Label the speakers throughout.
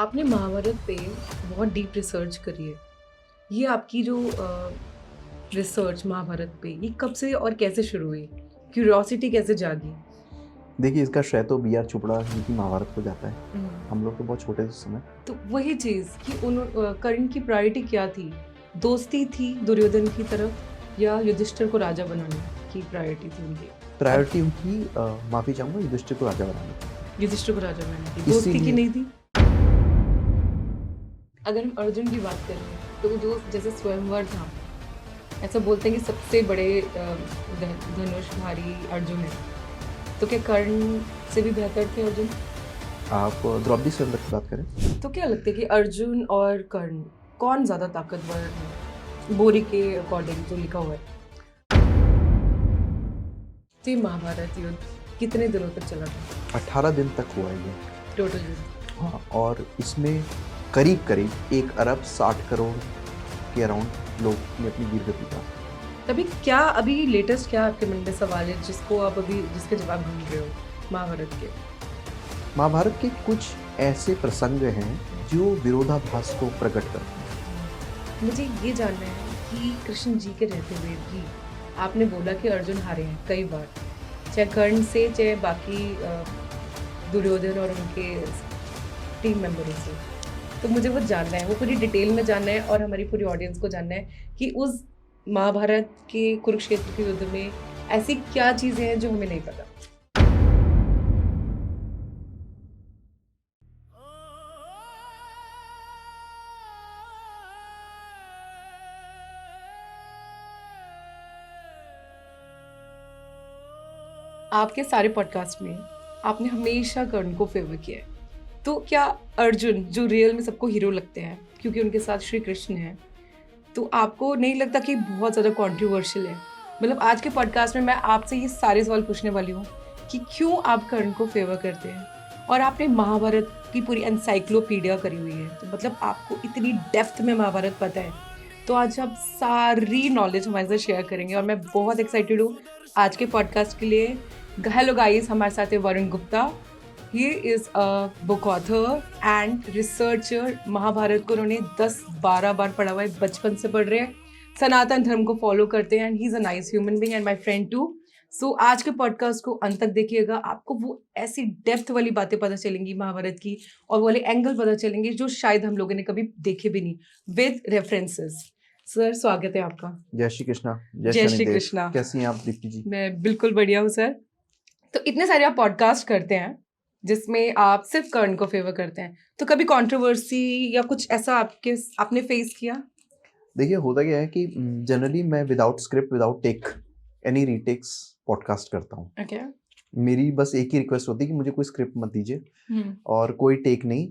Speaker 1: आपने महाभारत पे बहुत डीप रिसर्च करी है। ये आपकी जो रिसर्च महाभारत पे ये कब से और कैसे शुरू हुई? क्यूरियोसिटी कैसे जागी?
Speaker 2: देखिए, इसका श्रेय तो बी आर चोपड़ा जी की महाभारत को जाता है। हम लोग तो बहुत छोटे थे उस समय।
Speaker 1: तो वही चीज़ कि कर्ण की प्रायोरिटी क्या थी? दोस्ती थी दुर्योधन की तरफ या युधिष्ठिर को राजा बनाने की प्रायोरिटी थी उनकी?
Speaker 2: प्रायोरिटी उनकी माफ़ी चाहूँगा, युधिष्ठिर को राजा बनाने की।
Speaker 1: युधिष्ठिर को राजा बनाने की दोस्ती की
Speaker 2: इसीलिए
Speaker 1: नहीं थी? अगर हम अर्जुन की बात करें तो जो जैसे स्वयंवर था, ऐसा बोलते हैं कि सबसे बड़े धनुषधारी अर्जुन है, तो क्या कर्ण से भी बेहतर थे अर्जुन?
Speaker 2: आप द्रौपदी स्वयंवर की बात करें।
Speaker 1: तो क्या लगता है कि अर्जुन और कर्ण कौन ज़्यादा ताकतवर है बोरी के अकॉर्डिंग जो लिखा हुआ है? तो ये महाभारत युद्ध कितने दिनों तक चला था
Speaker 2: 18 दिन तक हुआ है ये।
Speaker 1: टोटल युद्ध?
Speaker 2: हाँ, और इसमें करीब करीब 1 अरब 60 करोड़ के अराउंड लोग ने अपनी वीर गति का।
Speaker 1: अभी लेटेस्ट क्या आपके मन में सवाल है जिसको आप अभी जिसके जवाब ढूंढ रहे हो महाभारत के?
Speaker 2: महाभारत के कुछ ऐसे प्रसंग हैं जो विरोधाभास को प्रकट करते हैं।
Speaker 1: मुझे ये जानना है कि कृष्ण जी के रहते हुए भी आपने बोला कि अर्जुन हारे हैं कई बार, चाहे कर्ण से चाहे बाकी दुर्योधन और उनके टीम मेंबरों से। तो मुझे वो जानना है, वो पूरी डिटेल में जानना है और हमारी पूरी ऑडियंस को जानना है कि उस महाभारत के कुरुक्षेत्र के युद्ध में ऐसी क्या चीज़ें हैं जो हमें नहीं पता। आपके सारे पॉडकास्ट में आपने हमेशा कर्ण को फेवर किया है, तो क्या अर्जुन जो रियल में सबको हीरो लगते हैं क्योंकि उनके साथ श्री कृष्ण है, तो आपको नहीं लगता कि बहुत ज़्यादा कॉन्ट्रोवर्शियल है? मतलब आज के पॉडकास्ट में मैं आपसे ये सारे सवाल पूछने वाली हूँ कि क्यों आप कर्ण को फेवर करते हैं, और आपने महाभारत की पूरी एनसाइक्लोपीडिया करी हुई है, तो मतलब आपको इतनी डेप्थ में महाभारत पता है, तो आज आप सारी नॉलेज हमारे साथ शेयर करेंगे और मैं बहुत एक्साइटेड हूँ आज के पॉडकास्ट के लिए। हेलो गाइस, हमारे साथ है Varun Gupta. He is a book author and researcher. Mahabharata को उन्होंने 10-12 बार पढ़ा हुआ है, बचपन से पढ़ रहे हैं, सनातन धर्म को फॉलो करते हैं and he is a nice human being and my friend too. So आज के पॉडकास्ट को अंत तक देखिएगा, आपको वो ऐसी डेप्थ वाली बातें पता चलेंगी महाभारत की और वो वाले एंगल पता चलेंगे जो शायद हम लोगों ने कभी देखे भी नहीं, विद रेफरेंसेस। सर, स्वागत है आपका।
Speaker 2: जय श्री कृष्णा।
Speaker 1: जय श्री कृष्णा।
Speaker 2: कैसी हैं आप दीप्ति जी?
Speaker 1: मैं बिल्कुल बढ़िया हूँ सर। तो इतने सारे आप पॉडकास्ट करते हैं जिसमें आप सिर्फ कर्ण को फेवर करते हैं, तो कभी कंट्रोवर्सी या कुछ ऐसा आपने फेस किया?
Speaker 2: देखिए, होता क्या है कि जनरली मैं without script without take any retakes podcast करता हूँ।
Speaker 1: ओके।
Speaker 2: मेरी बस एक ही रिक्वेस्ट होती है कि मुझे कोई स्क्रिप्ट मत दीजिए और कोई टेक नहीं,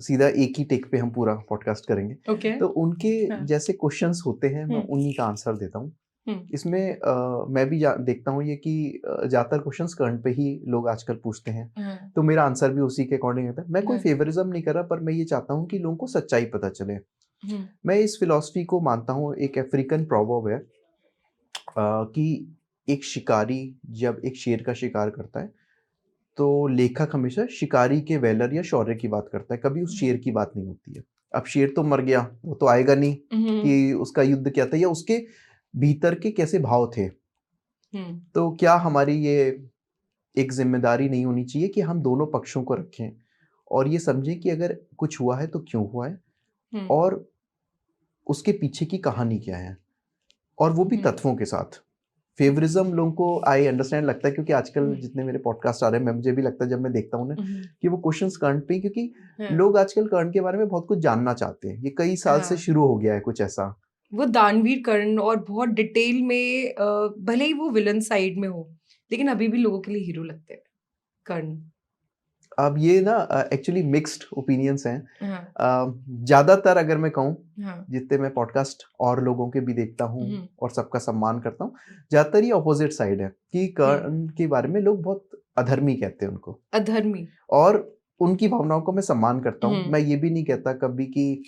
Speaker 2: सीधा एक ही टेक पे हम पूरा पॉडकास्ट करेंगे।
Speaker 1: ओके।
Speaker 2: तो उनके
Speaker 1: हाँ।
Speaker 2: जैसे क्वेश्चंस होते हैं मैं उन्हीं का आंसर देता हूँ। इसमें मैं भी देखता हूँ ये कि ज़्यादातर क्वेश्चंस कर्ण पे ही लोग आजकल पूछते हैं, तो मेरा आंसर भी उसी के अकॉर्डिंग रहता है। मैं कोई फेवरिज्म नहीं कर रहा, पर मैं ये चाहता हूँ कि लोगों को सच्चाई पता चले। मैं इस फिलॉसफी को मानता हूँ, एक अफ्रीकन प्रोवर्ब है कि एक शिकारी जब एक शेर का शिकार करता है तो लेखक हमेशा शिकारी के वैलर या शौर्य की बात करता है, कभी उस शेर की बात नहीं होती है। अब शेर तो मर गया, वो तो आएगा नहीं कि उसका युद्ध क्या था या उसके भीतर के कैसे भाव थे। तो क्या हमारी ये एक जिम्मेदारी नहीं होनी चाहिए कि हम दोनों पक्षों को रखें और ये समझें कि अगर कुछ हुआ है तो क्यों हुआ है और उसके पीछे की कहानी क्या है, और वो भी तत्वों के साथ। फेवरिज्म लोगों को आई अंडरस्टैंड लगता है, क्योंकि आजकल जितने मेरे पॉडकास्ट आ रहे हैं, मुझे भी लगता है जब मैं देखता हूँ ना कि वो क्वेश्चंस कर्ण पे, क्योंकि लोग आजकल कर्ण के बारे में बहुत कुछ जानना चाहते हैं। ये कई साल से शुरू हो गया है कुछ ऐसा।
Speaker 1: वो दानवीर कर्ण और बहुत डिटेल में, भले ही वो विलन साइड में हो, लेकिन अभी भी लोगों के लिए हीरो लगते हैं कर्ण।
Speaker 2: अब ये ना एक्चुअली मिक्स्ड ओपिनियंस हैं। ज़्यादातर अगर मैं कहूँ, जितने मैं पॉडकास्ट और लोगों के भी देखता हूँ और सबका सम्मान करता हूँ, ज़्यादातर ये अपोजिट साइड है कि कर्ण के बारे में लोग बहुत अधर्मी कहते हैं उनको।
Speaker 1: अधर्मी।
Speaker 2: और उनकी भावनाओं को मैं सम्मान करता हूँ। मैं ये भी नहीं कहता कभी कि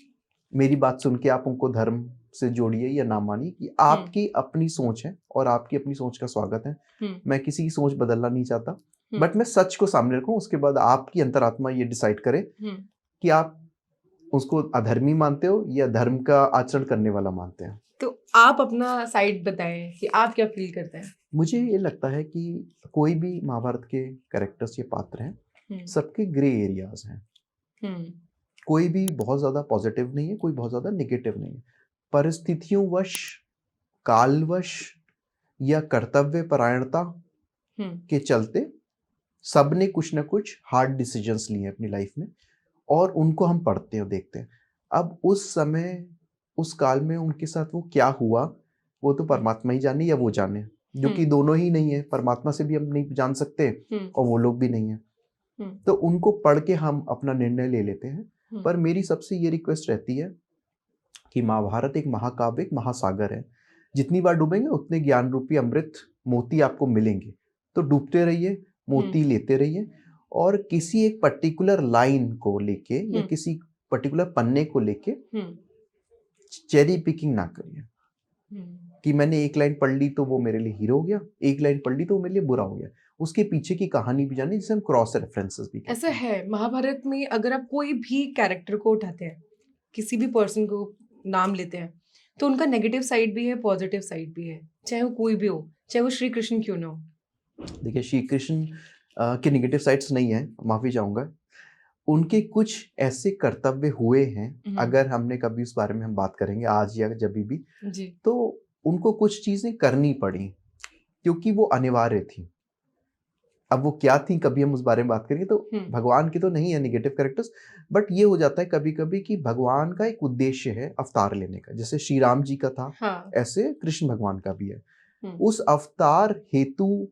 Speaker 2: मेरी बात सुन के आप उनको धर्म से जोड़िए या ना मानिए, कि आपकी अपनी सोच है और आपकी अपनी सोच का स्वागत है। मैं किसी की सोच बदलना नहीं चाहता, बट मैं सच को सामने रखूं, उसके बाद आपकी अंतरात्मा ये डिसाइड करे कि आप उसको अधर्मी मानते हो या धर्म का आचरण करने वाला मानते हैं?
Speaker 1: तो आप अपना साइड बताएं कि आप क्या फील करते हैं?
Speaker 2: मुझे ये लगता है कि कोई भी महाभारत के कैरेक्टर्स या पात्र हैं, सबके ग्रे एरियाज हैं। कोई भी बहुत ज़्यादा पॉजिटिव नहीं है, कोई बहुत ज़्यादा नेगेटिव नहीं है। परिस्थितियों वश, कालवश या कर्तव्य परायणता के चलते सबने कुछ ना कुछ हार्ड डिसीजंस लिए अपनी लाइफ में, और उनको हम पढ़ते हैं, देखते हैं। अब उस समय, उस काल में उनके साथ वो क्या हुआ, वो तो परमात्मा ही जाने या वो जाने, जो कि दोनों ही नहीं है। परमात्मा से भी हम नहीं जान सकते और वो लोग भी नहीं है। तो उनको पढ़ के हम अपना निर्णय ले लेते हैं। पर मेरी सबसे ये रिक्वेस्ट रहती है कि महाभारत एक महाकाव्य, एक महासागर है। जितनी बार डूबेंगे उतने ज्ञान रूपी अमृत मोती आपको मिलेंगे। तो डूबते रहिए, मोती लेते रहिए, और किसी एक पर्टिकुलर लाइन को लेके या किसी पर्टिकुलर पन्ने को लेके चेरी पिकिंग ना करिए कि मैंने एक लाइन पढ़ ली तो वो मेरे लिए हीरो हो गया, एक लाइन पढ़ ली तो वो मेरे लिए बुरा हो गया। उसके पीछे की कहानी भी जानी, जिसे हम क्रॉस रेफरेंसेस भी कहते
Speaker 1: ऐसा
Speaker 2: हैं।
Speaker 1: है महाभारत में, अगर आप कोई भी कैरेक्टर को उठाते हैं, किसी भी पर्सन को नाम लेते हैं, तो उनका नेगेटिव साइड भी है, पॉजिटिव साइड भी है, चाहे वो कोई भी हो, चाहे वो श्री कृष्ण क्यों ना हो।
Speaker 2: देखिए, श्री कृष्ण के नेगेटिव साइड्स नहीं है, माफी चाहूंगा। उनके कुछ ऐसे कर्तव्य हुए हैं, अगर हमने कभी उस बारे में हम बात करेंगे आज या जब भी
Speaker 1: जी।
Speaker 2: तो उनको कुछ चीजें करनी पड़ी क्योंकि वो अनिवार्य थी। अब वो क्या थी, कभी हम उस बारे में बात करेंगे। तो भगवान के तो नहीं है नेगेटिव कैरेक्टर्स, बट ये हो जाता है कभी कभी कि भगवान का एक उद्देश्य है अवतार लेने का। जैसे श्री राम जी का था,
Speaker 1: हाँ।
Speaker 2: ऐसे कृष्ण भगवान का भी है। उस अवतार हेतु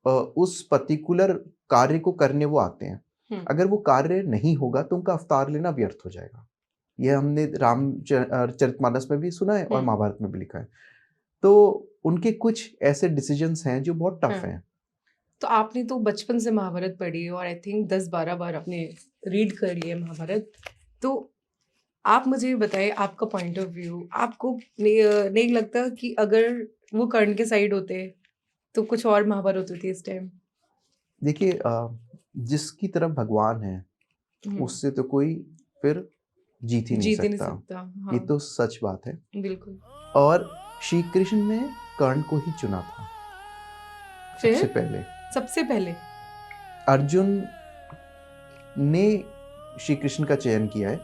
Speaker 2: उस पर्टिकुलर कार्य को करने वो आते हैं। अगर वो कार्य नहीं होगा तो उनका अवतार लेना व्यर्थ हो जाएगा। ये हमने रामचरितमानस में भी सुना है और महाभारत में भी लिखा है। तो उनके कुछ ऐसे डिसीजंस हैं जो बहुत टफ हैं।
Speaker 1: तो आपने तो बचपन से महाभारत पढ़ी और आई थिंक 10-12 बार आपने रीड कर लिया महाभारत। तो आप मुझे बताइए आपका पॉइंट ऑफ व्यू। आपको नहीं लगता कि अगर वो कर्ण के साइड होते तो कुछ और महाभारत होती इस टाइम?
Speaker 2: देखिए, जिसकी तरफ भगवान है उससे तो कोई फिर जीत ही नहीं सकता।
Speaker 1: हाँ।
Speaker 2: ये तो सच बात है।
Speaker 1: बिल्कुल।
Speaker 2: और श्री कृष्ण ने कर्ण को ही चुना था सबसे पहले। अर्जुन ने श्री कृष्ण का चयन किया है,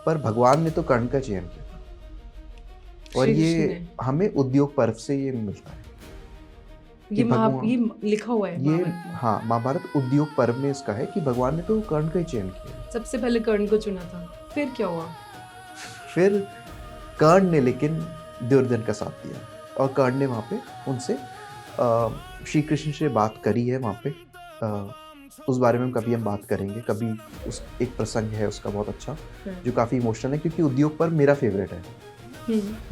Speaker 2: पर भगवान ने तो कर्ण का चयन किया था। और ये हमें उद्योग पर्व से ये मिलता है।
Speaker 1: ये लिखा हुआ है
Speaker 2: ये, हाँ, महाभारत उद्योग पर्व में इसका है कि भगवान ने तो कर्ण का ही चयन किया।
Speaker 1: सबसे पहले कर्ण को चुना था, फिर क्या हुआ? फिर
Speaker 2: कर्ण ने लेकिन दुर्योधन का साथ दिया, और कर्ण ने वहाँ पे उनसे श्री कृष्ण से बात करी है वहाँ पे। उस बारे में कभी हम बात करेंगे। कभी उस एक प्रसंग है उसका बहुत अच्छा, जो काफ़ी इमोशनल है, क्योंकि उद्योग पर्व मेरा फेवरेट है।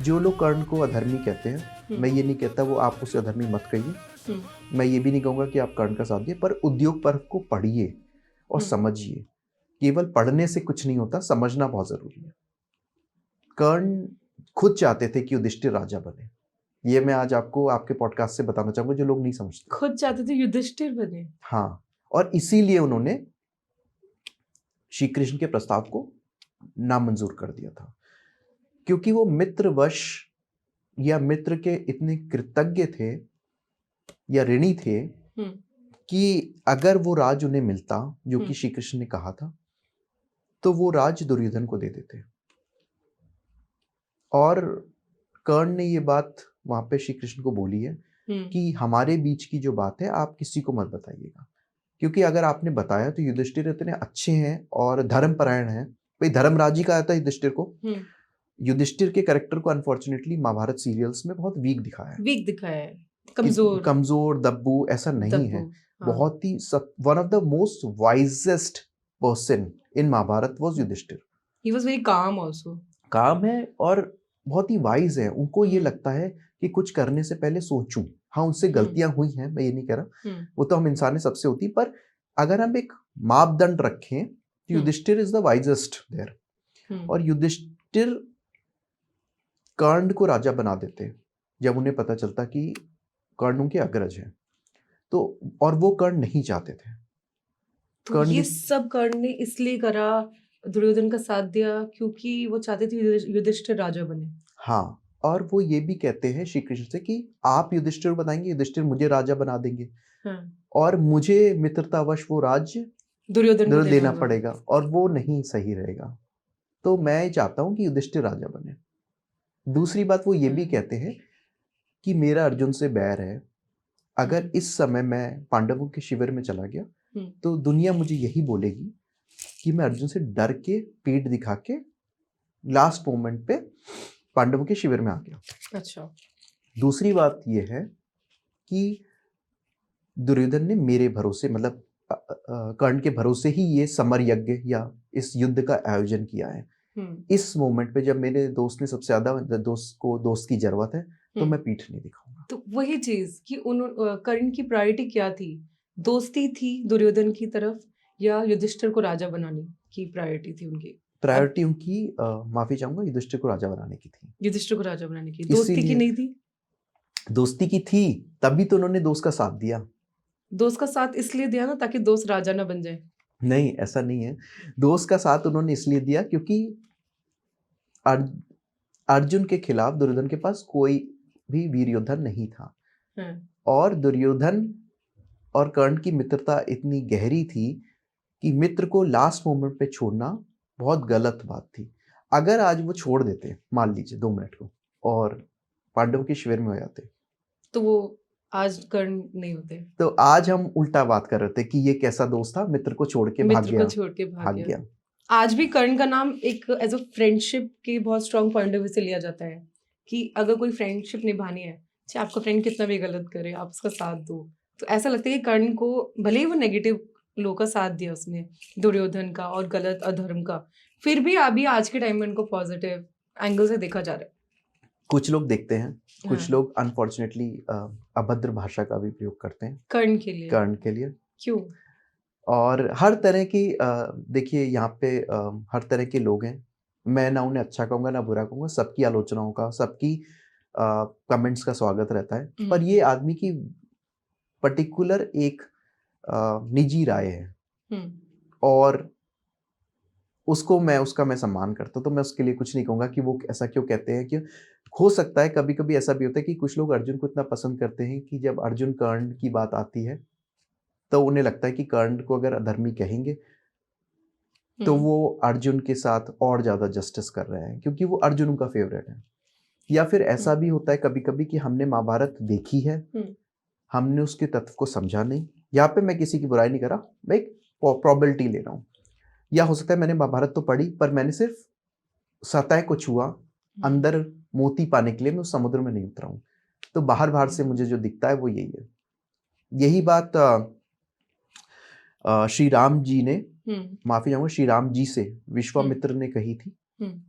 Speaker 2: जो लोग कर्ण को अधर्मी कहते हैं, मैं ये नहीं कहता वो आप उसे अधर्मी मत कहिए, मैं ये भी नहीं कहूँगा कि आप कर्ण का साथ दिए, पर उद्योग पर्व को पढ़िए और समझिए। केवल पढ़ने से कुछ नहीं होता, समझना बहुत जरूरी है। कर्ण खुद चाहते थे कि युधिष्ठिर राजा बने। ये मैं आज आपको आपके पॉडकास्ट से बताना चाहूंगा, जो लोग नहीं समझते।
Speaker 1: खुद चाहते थे युधिष्ठिर बने?
Speaker 2: हाँ, और इसीलिए उन्होंने श्री कृष्ण के प्रस्ताव को नामंजूर कर दिया था, क्योंकि वो मित्रवश या मित्र के इतने कृतज्ञ थे या ऋणी थे कि अगर वो राज उन्हें मिलता जो कि श्री कृष्ण ने कहा था, तो वो राज दुर्योधन को दे देते। और कर्ण ने ये बात वहां पे श्री कृष्ण को बोली है कि हमारे बीच की जो बात है आप किसी को मत बताइएगा, क्योंकि अगर आपने बताया तो युधिष्ठिर इतने अच्छे हैं और धर्मपरायण हैं। भाई धर्मराज ही कहा था युधिष्ठिर को। युधिष्ठिर के कैरेक्टर को अनफॉर्चुनेटली महाभारत सीरियल्स में बहुत वीक दिखाया है। कमजोर दब्बू ऐसा नहीं है। बहुत ही one of the most wisest person in Mahabharat was Yudhishthir.
Speaker 1: He was very calm also.
Speaker 2: काम है और बहुत ही वाइज है। उनको ये लगता है कि कुछ करने से पहले सोचूं। हाँ, उनसे गलतियां हुई हैं, मैं ये नहीं कह रहा, वो तो हम इंसान सबसे होती, पर अगर हम एक मापदंड रखें तो Yudhishthir is the wisest there. और युधिष्ठिर कर्ण को राजा बना देते जब उन्हें पता चलता कि कर्ण उनके अग्रज है, तो और वो कर्ण नहीं चाहते थे।
Speaker 1: तो ये सब कर्ण ने इसलिए करा दुर्योधन का साथ दिया क्योंकि वो चाहते थे युधिष्ठिर राजा बने।
Speaker 2: हाँ, और वो ये भी कहते हैं श्री कृष्ण से कि आप युधिष्ठिर को बताएंगे, युधिष्ठिर मुझे राजा बना देंगे
Speaker 1: हाँ,
Speaker 2: और मुझे मित्रतावश वो राज्य
Speaker 1: दुर्योधन को
Speaker 2: देना
Speaker 1: होगा।
Speaker 2: पड़ेगा और वो नहीं सही रहेगा। तो मैं चाहता हूँ कि युधिष्ठिर राजा बने। दूसरी बात वो ये भी कहते हैं कि मेरा अर्जुन से बैर है, अगर इस समय मैं पांडवों के शिविर में चला गया तो दुनिया मुझे यही बोलेगी कि मैं अर्जुन से डर के पीठ दिखा के लास्ट मोमेंट पे पांडवों के शिविर में आ गया।
Speaker 1: अच्छा।
Speaker 2: दूसरी बात ये है कि दुर्योधन ने मेरे भरोसे मतलब कर्ण के भरोसे ही ये समर यज्ञ या इस युद्ध का आयोजन किया है। इस मोमेंट पे जब मेरे दोस्त ने सबसे ज्यादा दोस्त की जरूरत है तो मैं पीठ नहीं दिखाऊंगा।
Speaker 1: तो वही चीज कि कर्ण की प्रायोरिटी क्या थी? दोस्ती थी दुर्योधन की तरफ या युधिष्ठिर को राजा बनाने की प्रायोरिटी थी उनकी?
Speaker 2: प्रायोरिटी उनकी माफी चाहूंगा, युधिष्ठिर को राजा बनाने की थी।
Speaker 1: युधिष्ठिर को राजा बनाने की, दोस्ती की नहीं थी?
Speaker 2: दोस्ती की थी, तभी तो उन्होंने दोस्त का साथ दिया।
Speaker 1: दोस्त का साथ इसलिए दिया ना ताकि दोस्त राजा ना बन जाए।
Speaker 2: नहीं, ऐसा नहीं है। दोस्त का साथ उन्होंने इसलिए दिया क्योंकि अर्जुन के खिलाफ दुर्योधन के पास कोई भी वीर योद्धा नहीं था। और दुर्योधन और कर्ण की मित्रता इतनी गहरी थी कि मित्र को लास्ट मोमेंट पे छोड़ना बहुत गलत बात थी। अगर आज वो छोड़ देते, मान लीजिए 2 मिनट को, और पांडव के शिविर में हो जाते,
Speaker 1: तो वो आज कर्ण नहीं होते।
Speaker 2: तो आज हम उल्टा बात कर रहे थे कि ये कैसा दोस्त था, मित्र को छोड़ के भाग गया।
Speaker 1: आज भी कर्ण का नाम एक एज अ फ्रेंडशिप के बहुत स्ट्रॉन्ग पॉइंट ऑफ व्यू से लिया जाता है कि अगर कोई फ्रेंडशिप निभानी है, चाहे आपका फ्रेंड कितना भी गलत करे, आप उसका साथ दो। तो ऐसा लगता है कि कर्ण को भले ही वो नेगेटिव लोग का साथ दिया उसने, दुर्योधन का और गलत अधर्म का, फिर भी अभी आज के टाइम में उनको पॉजिटिव एंगल से देखा जा रहा है।
Speaker 2: कुछ लोग देखते हैं, कुछ लोग अनफॉर्चुनेटली अभद्र भाषा का भी प्रयोग करते हैं
Speaker 1: कर्ण के लिए। क्यों?
Speaker 2: और हर तरह की देखिए यहाँ पे हर तरह के लोग हैं। मैं ना उन्हें अच्छा कहूँगा ना बुरा कहूँगा, सबकी आलोचनाओं का, सबकी कमेंट्स का स्वागत रहता है। पर ये आदमी की पर्टिकुलर एक निजी राय है और उसको उसका मैं सम्मान करता हूँ, तो मैं उसके लिए कुछ नहीं कहूँगा कि वो ऐसा क्यों कहते हैं। कि हो सकता है कभी कभी ऐसा भी होता है कि कुछ लोग अर्जुन को इतना पसंद करते हैं कि जब अर्जुन कर्ण की बात आती है तो उन्हें लगता है कि कर्ण को अगर अधर्मी कहेंगे तो वो अर्जुन के साथ और ज्यादा जस्टिस कर रहे हैं क्योंकि वो अर्जुन उनका फेवरेट है। या फिर ऐसा भी होता है कभी कभी कि हमने महाभारत देखी है, हमने उसके तत्व को समझा नहीं। यहाँ पे मैं किसी की बुराई नहीं कर रहा, मैं एक प्रोबेबिलिटी ले रहा हूँ। या हो सकता है मैंने महाभारत तो पढ़ी पर मैंने सिर्फ सतह को छुआ, अंदर मोती पाने के लिए मैं उस समुद्र में नहीं उतरा हूँ। तो बाहर से मुझे जो दिखता है वो यही है। यही बात श्री राम जी ने, माफी चाहूंगा, श्री राम जी से विश्वामित्र ने कही थी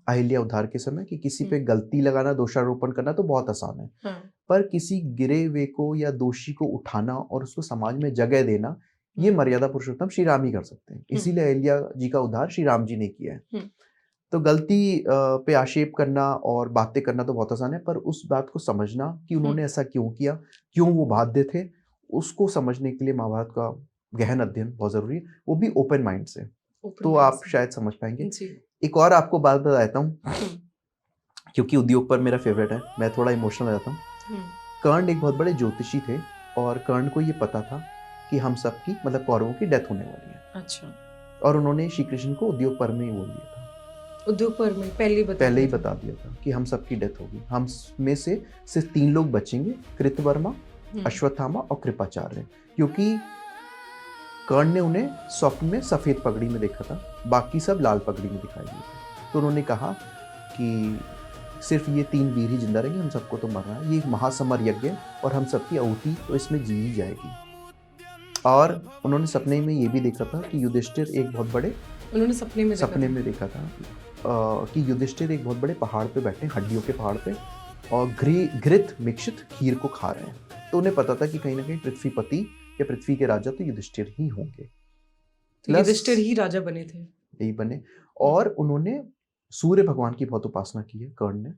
Speaker 2: अहिल्या उद्धार के समय कि किसी पे गलती लगाना, दोषारोपण करना तो बहुत आसान है, पर किसी गिरे हुए को या दोषी को उठाना और उसको समाज में जगह देना, ये मर्यादा पुरुषोत्तम श्री राम ही कर सकते हैं। इसीलिए अहिल्या जी का उद्धार श्री राम जी ने किया है। तो गलती पे आक्षेप करना और बातें करना तो बहुत आसान है, पर उस बात को समझना कि उन्होंने ऐसा क्यों किया, क्यों वो बाध्य थे, उसको समझने के लिए महाभारत का गहन अध्ययन बहुत जरूरी है, वो भी ओपन माइंड से। तो आप शायद समझ पाएंगे। एक और आपको बात बताता हूँ क्योंकि उद्योग पर मेरा फेवरेट है, मैं थोड़ा इमोशनल हो जाता हूँ। कर्ण एक बहुत बड़े ज्योतिषी थे और कर्ण को ये पता था कि हम सबकी मतलब कौरवों की डेथ होने वाली है।
Speaker 1: अच्छा।
Speaker 2: और उन्होंने श्री कृष्ण को उद्योग पर्व में ही बोल दिया था।
Speaker 1: उद्योग पर्व में पहले ही
Speaker 2: बता दिया था कि हम सबकी डेथ होगी, हम में से सिर्फ 3 लोग बचेंगे, कृतवर्मा, अश्वत्थामा और कृपाचार्य। क्योंकि कर्ण ने उन्हें स्वप्न में सफेद पगड़ी में देखा था, बाकी सब लाल पगड़ी में दिखाई दिए थे। तो उन्होंने कहा कि सिर्फ ये 3 वीर ही जिंदा रहेंगे, हम सबको तो मरना है, ये एक यज्ञ है और हम सबकी आहुति तो इसमें जी जाएगी। और उन्होंने सपने में ये भी देखा था कि युधिष्ठिर एक बहुत बड़े, उन्होंने सपने में देखा था कि युधिष्ठिर एक बहुत बड़े पहाड़ पे बैठे, हड्डियों के पहाड़ पे, और घृत मिक्षित खीर को खा रहे हैं। तो उन्हें पता था कि कहीं ना कहीं पृथ्वीपति या पृथ्वी के राजा तो युधिष्ठिर ही होंगे।
Speaker 1: तो युधिष्ठिर ही राजा बने थे,
Speaker 2: यही बने। और उन्होंने सूर्य भगवान की बहुत उपासना की है कर्ण ने।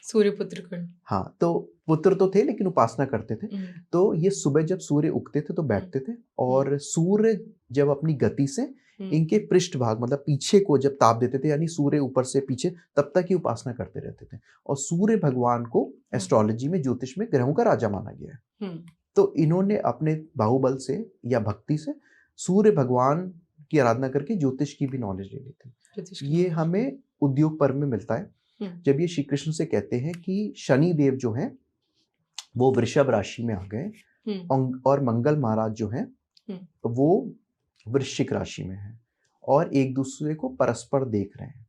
Speaker 1: सूर्य पुत्र कर्ण।
Speaker 2: हाँ, तो पुत्र तो थे लेकिन उपासना करते थे। तो ये सुबह जब सूर्य उगते थे तो बैठते थे और सूर्य जब अपनी गति से इनके पृष्ठभाग मतलब पीछे को जब ताप देते थे, यानी सूर्य ऊपर से पीछे, तब तक ही उपासना करते रहते थे। और सूर्य भगवान को एस्ट्रोलॉजी में, ज्योतिष में ग्रहों का राजा माना गया है। तो इन्होंने अपने बाहुबल से या भक्ति से सूर्य भगवान की आराधना करके ज्योतिष की भी नॉलेज ले ली थी। ये हमें उद्योग पर्व में मिलता है, जब ये श्री कृष्ण से कहते हैं कि शनि देव जो हैं वो वृषभ राशि में आ गए और मंगल महाराज जो हैं वो वृश्चिक राशि में है और एक दूसरे को परस्पर देख रहे हैं।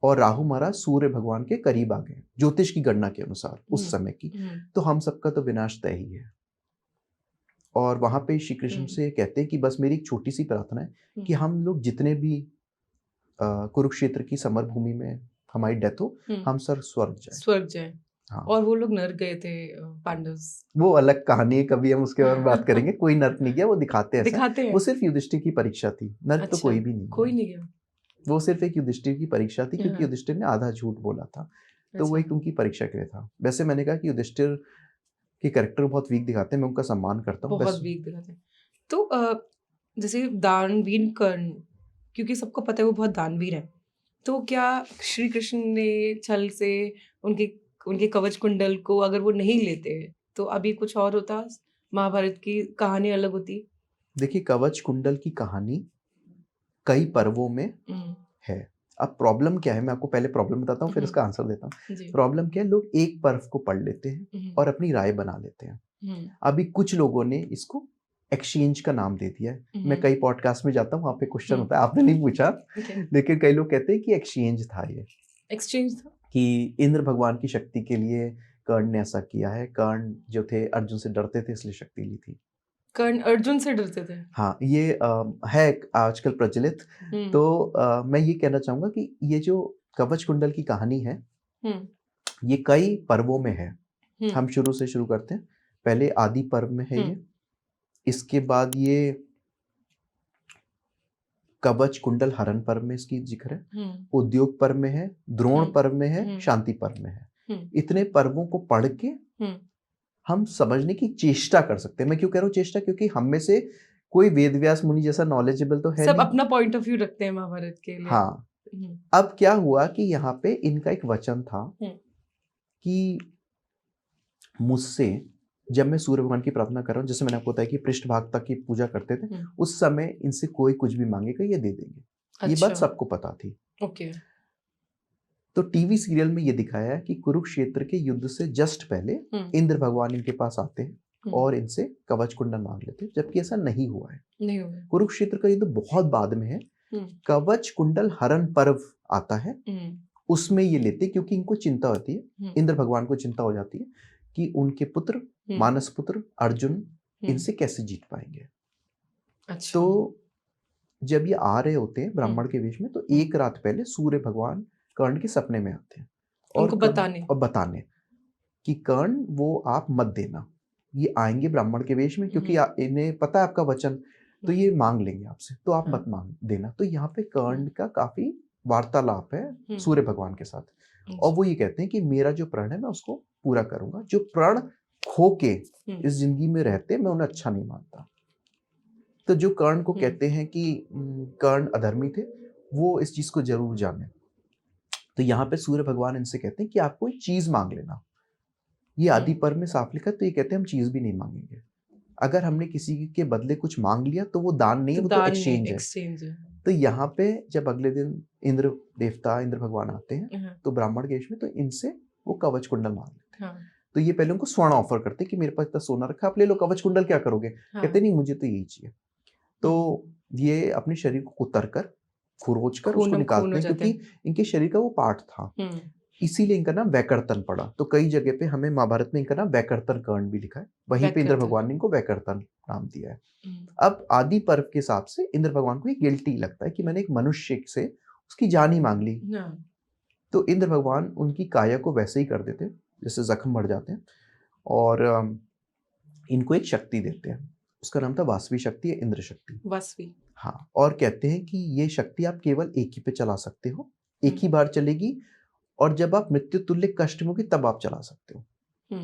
Speaker 2: और राहु महाराज सूर्य भगवान के करीब आ गए ज्योतिष की गणना के अनुसार उस समय की। तो हम सबका तो विनाश तय ही है। और वहां पे श्री कृष्ण से कहते हैं कि बस मेरी एक छोटी सी प्रार्थना है कि हम लोग जितने भी कुरुक्षेत्र की समर भूमि में हमारी डेथ हो, हम सर स्वर्ग जाए।
Speaker 1: हाँ। और वो लोग नर्क गए थे पांडव,
Speaker 2: वो अलग कहानी है, कभी हम उसके बारे में बात करेंगे। कोई नर्क नहीं गया, वो दिखाते हैं। वो सिर्फ युधिष्ठिर की परीक्षा थी, नर्क तो कोई भी नहीं,
Speaker 1: कोई नहीं गया।
Speaker 2: वो सिर्फ एक युधिष्ठिर की परीक्षा थी, क्योंकि युधिष्ठिर ने आधा झूठ बोला था, तो वो एक उनकी परीक्षा के लिए था। वैसे मैंने कहा कि युधिष्ठिर के कैरेक्टर बहुत वीक दिखाते हैं, मैं उनका सम्मान करता हूँ,
Speaker 1: बहुत वीक दिखाते हैं। तो जैसे दानवीर कर्ण, क्योंकि सबको पता है वो बहुत दानवीर है, तो क्या श्री कृष्ण ने छल से उनके कवच कुंडल को अगर वो नहीं लेते तो अभी कुछ और होता, महाभारत की कहानी अलग होती?
Speaker 2: देखिए, कवच कुंडल की कहानी कई पर्वों में है। अब प्रॉब्लम क्या है, मैं आपको पहले प्रॉब्लम बताता हूँ, फिर इसका आंसर देता हूँ। प्रॉब्लम क्या है, लोग एक पर्व को पढ़ लेते हैं और अपनी राय बना लेते हैं। अभी कुछ लोगों ने इसको एक्सचेंज का नाम दे दिया है। मैं कई पॉडकास्ट में जाता हूँ, वहाँ पे क्वेश्चन होता है, आपने नहीं पूछा, लेकिन कई लोग कहते हैं कि एक्सचेंज था, ये
Speaker 1: एक्सचेंज था
Speaker 2: कि इंद्र भगवान की शक्ति के लिए कर्ण ने ऐसा किया है। कर्ण जो थे अर्जुन से डरते थे, इसलिए शक्ति ली थी।
Speaker 1: कर्ण अर्जुन से डरते थे?
Speaker 2: हाँ, ये है आजकल प्रचलित। तो मैं ये कहना चाहूंगा कि ये जो कवच कुंडल की कहानी है, ये कई पर्वों में है। हम शुरू से शुरू करते हैं। पहले आदि पर्व में है ये, इसके बाद ये कवच कुंडल हरण पर्व में इसकी जिक्र है, उद्योग पर्व में है, द्रोण पर्व में है, शांति पर्व में है। इतने पर्वों को पढ़ के हम समझने की चेष्टा कर सकते हैं। मैं क्यों कह रहा हूँ चेष्टा, क्योंकि हम में से कोई वेद व्यास मुनि जैसा नॉलेजेबल तो है
Speaker 1: सब
Speaker 2: नहीं।
Speaker 1: अपना पॉइंट ऑफ व्यू रखते हैं महाभारत के लिए।
Speaker 2: हाँ। अब क्या हुआ कि यहाँ पे इनका एक वचन था कि मुझसे, जब मैं सूर्य भगवान की प्रार्थना कर रहा हूँ, जैसे मैंने आपको बताया कि पृष्ठभाग तक की पूजा करते थे, उस समय इनसे कोई कुछ भी मांगेगा ये दे देंगे। अच्छा। ये बात सबको पता थी।
Speaker 1: ओके।
Speaker 2: तो टीवी सीरियल में ये दिखाया है कि कुरुक्षेत्र के युद्ध से जस्ट पहले इंद्र भगवान इनके पास आते हैं और इनसे कवच कुंडल मांग लेते हैं, जबकि ऐसा नहीं हुआ है। कुरुक्षेत्र का युद्ध बहुत बाद में है। कवच कुंडल हरण पर्व आता है, उसमें ये लेते, क्योंकि इनको चिंता होती है, इंद्र भगवान को चिंता हो जाती है कि उनके पुत्र मानस पुत्र अर्जुन इनसे कैसे जीत पाएंगे। अच्छा। तो जब ये आ रहे होते हैं ब्राह्मण के वेश में, तो एक रात पहले सूर्य भगवान कर्ण के सपने में आते हैं और बताने कि कर्ण वो आप मत देना, ये आएंगे ब्राह्मण के वेश में, क्योंकि इन्हें पता है आपका वचन, तो ये मांग लेंगे आपसे, तो आप मत मांग देना। तो यहाँ पे कर्ण का काफी वार्तालाप है सूर्य भगवान के साथ, और वो ये कहते हैं कि मेरा जो प्रण है मैं उसको पूरा करूंगा। जो प्रण खो के इस जिंदगी में रहते, मैं उन्हें अच्छा नहीं मानता। तो जो कर्ण को कहते हैं कि कर्ण अधर्मी थे, वो इस चीज को जरूर जाने। तो यहाँ पे सूर्य भगवान इनसे कहते हैं कि आप कोई चीज मांग लेना। ये आदि पर्व में साफ लिखा, तो ये कहते हैं हम चीज भी नहीं मांगेंगे। अगर हमने किसी के बदले कुछ मांग लिया तो वो दान नहीं, वो तो एक्सचेंज है। तो यहाँ पे जब अगले दिन इंद्र भगवान आते हैं तो ब्राह्मण के वेश में, तो इनसे वो कवच कुंडल मांग लेते हैं। तो ये पहले उनको स्वर्ण ऑफर करते हैं कि मेरे पास इतना सोना रखा, आप ले लो, कवच कुंडल क्या करोगे? कहते नहीं, मुझे तो यही चाहिए। तो ये अपने शरीर को कुतर कर, खुरोच कर उसको निकालते हैं, क्योंकि इनके शरीर का वो पार्ट था, इसीलिए इनका नाम वैकर्तन पड़ा। तो कई जगह पे हमें महाभारत में इनका नाम वैकर्तन कर्ण भी लिखा है, वहीं पे इंद्र भगवान ने इनको वैकर्तन नाम दिया है। अब आदि पर्व के हिसाब से इंद्र भगवान को ये गिल्टी लगता है कि मैंने एक मनुष्य से उसकी जान ही मांग ली। तो इंद्र भगवान उनकी काया को वैसे ही कर देते, जैसे जख्म बढ़ जाते हैं, और इनको एक शक्ति देते हैं। उसका नाम था वासवी शक्ति या इंद्र शक्ति।
Speaker 1: वासवी, हाँ।
Speaker 2: और कहते हैं कि ये शक्ति आप केवल एक ही पे चला सकते हो, एक ही बार चलेगी, और जब आप मृत्यु तुल्य कष्ट में होगी तब आप चला सकते हो।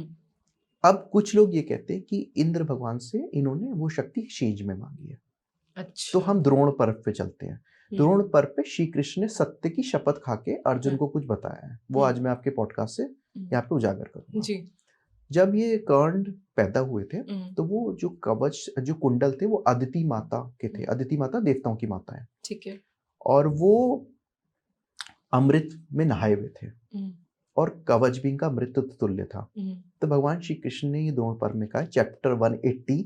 Speaker 2: अब कुछ लोग ये कहते हैं कि इंद्र भगवान से इन्होंने वो शक्ति एक्सचेंज में मांगी है।
Speaker 1: अच्छा।
Speaker 2: तो हम द्रोण पर्व पे चलते हैं। द्रोण पर्व पे श्री कृष्ण ने सत्य की शपथ खा के अर्जुन को कुछ बताया है, वो आज मैं आपके पॉडकास्ट से यहाँ पे उजागर करूंगा
Speaker 1: जी।
Speaker 2: जब ये कर्ण पैदा हुए थे तो वो जो कवच जो कुंडल थे वो अदिति माता के थे। अदिति माता देवताओं की माता है,
Speaker 1: ठीक है।
Speaker 2: और वो अमृत में नहाए हुए थे और कवच भी इनका अमृत तुल्य था। तो भगवान श्री कृष्ण ने ये द्रोण पर्व में कहा, चैप्टर 180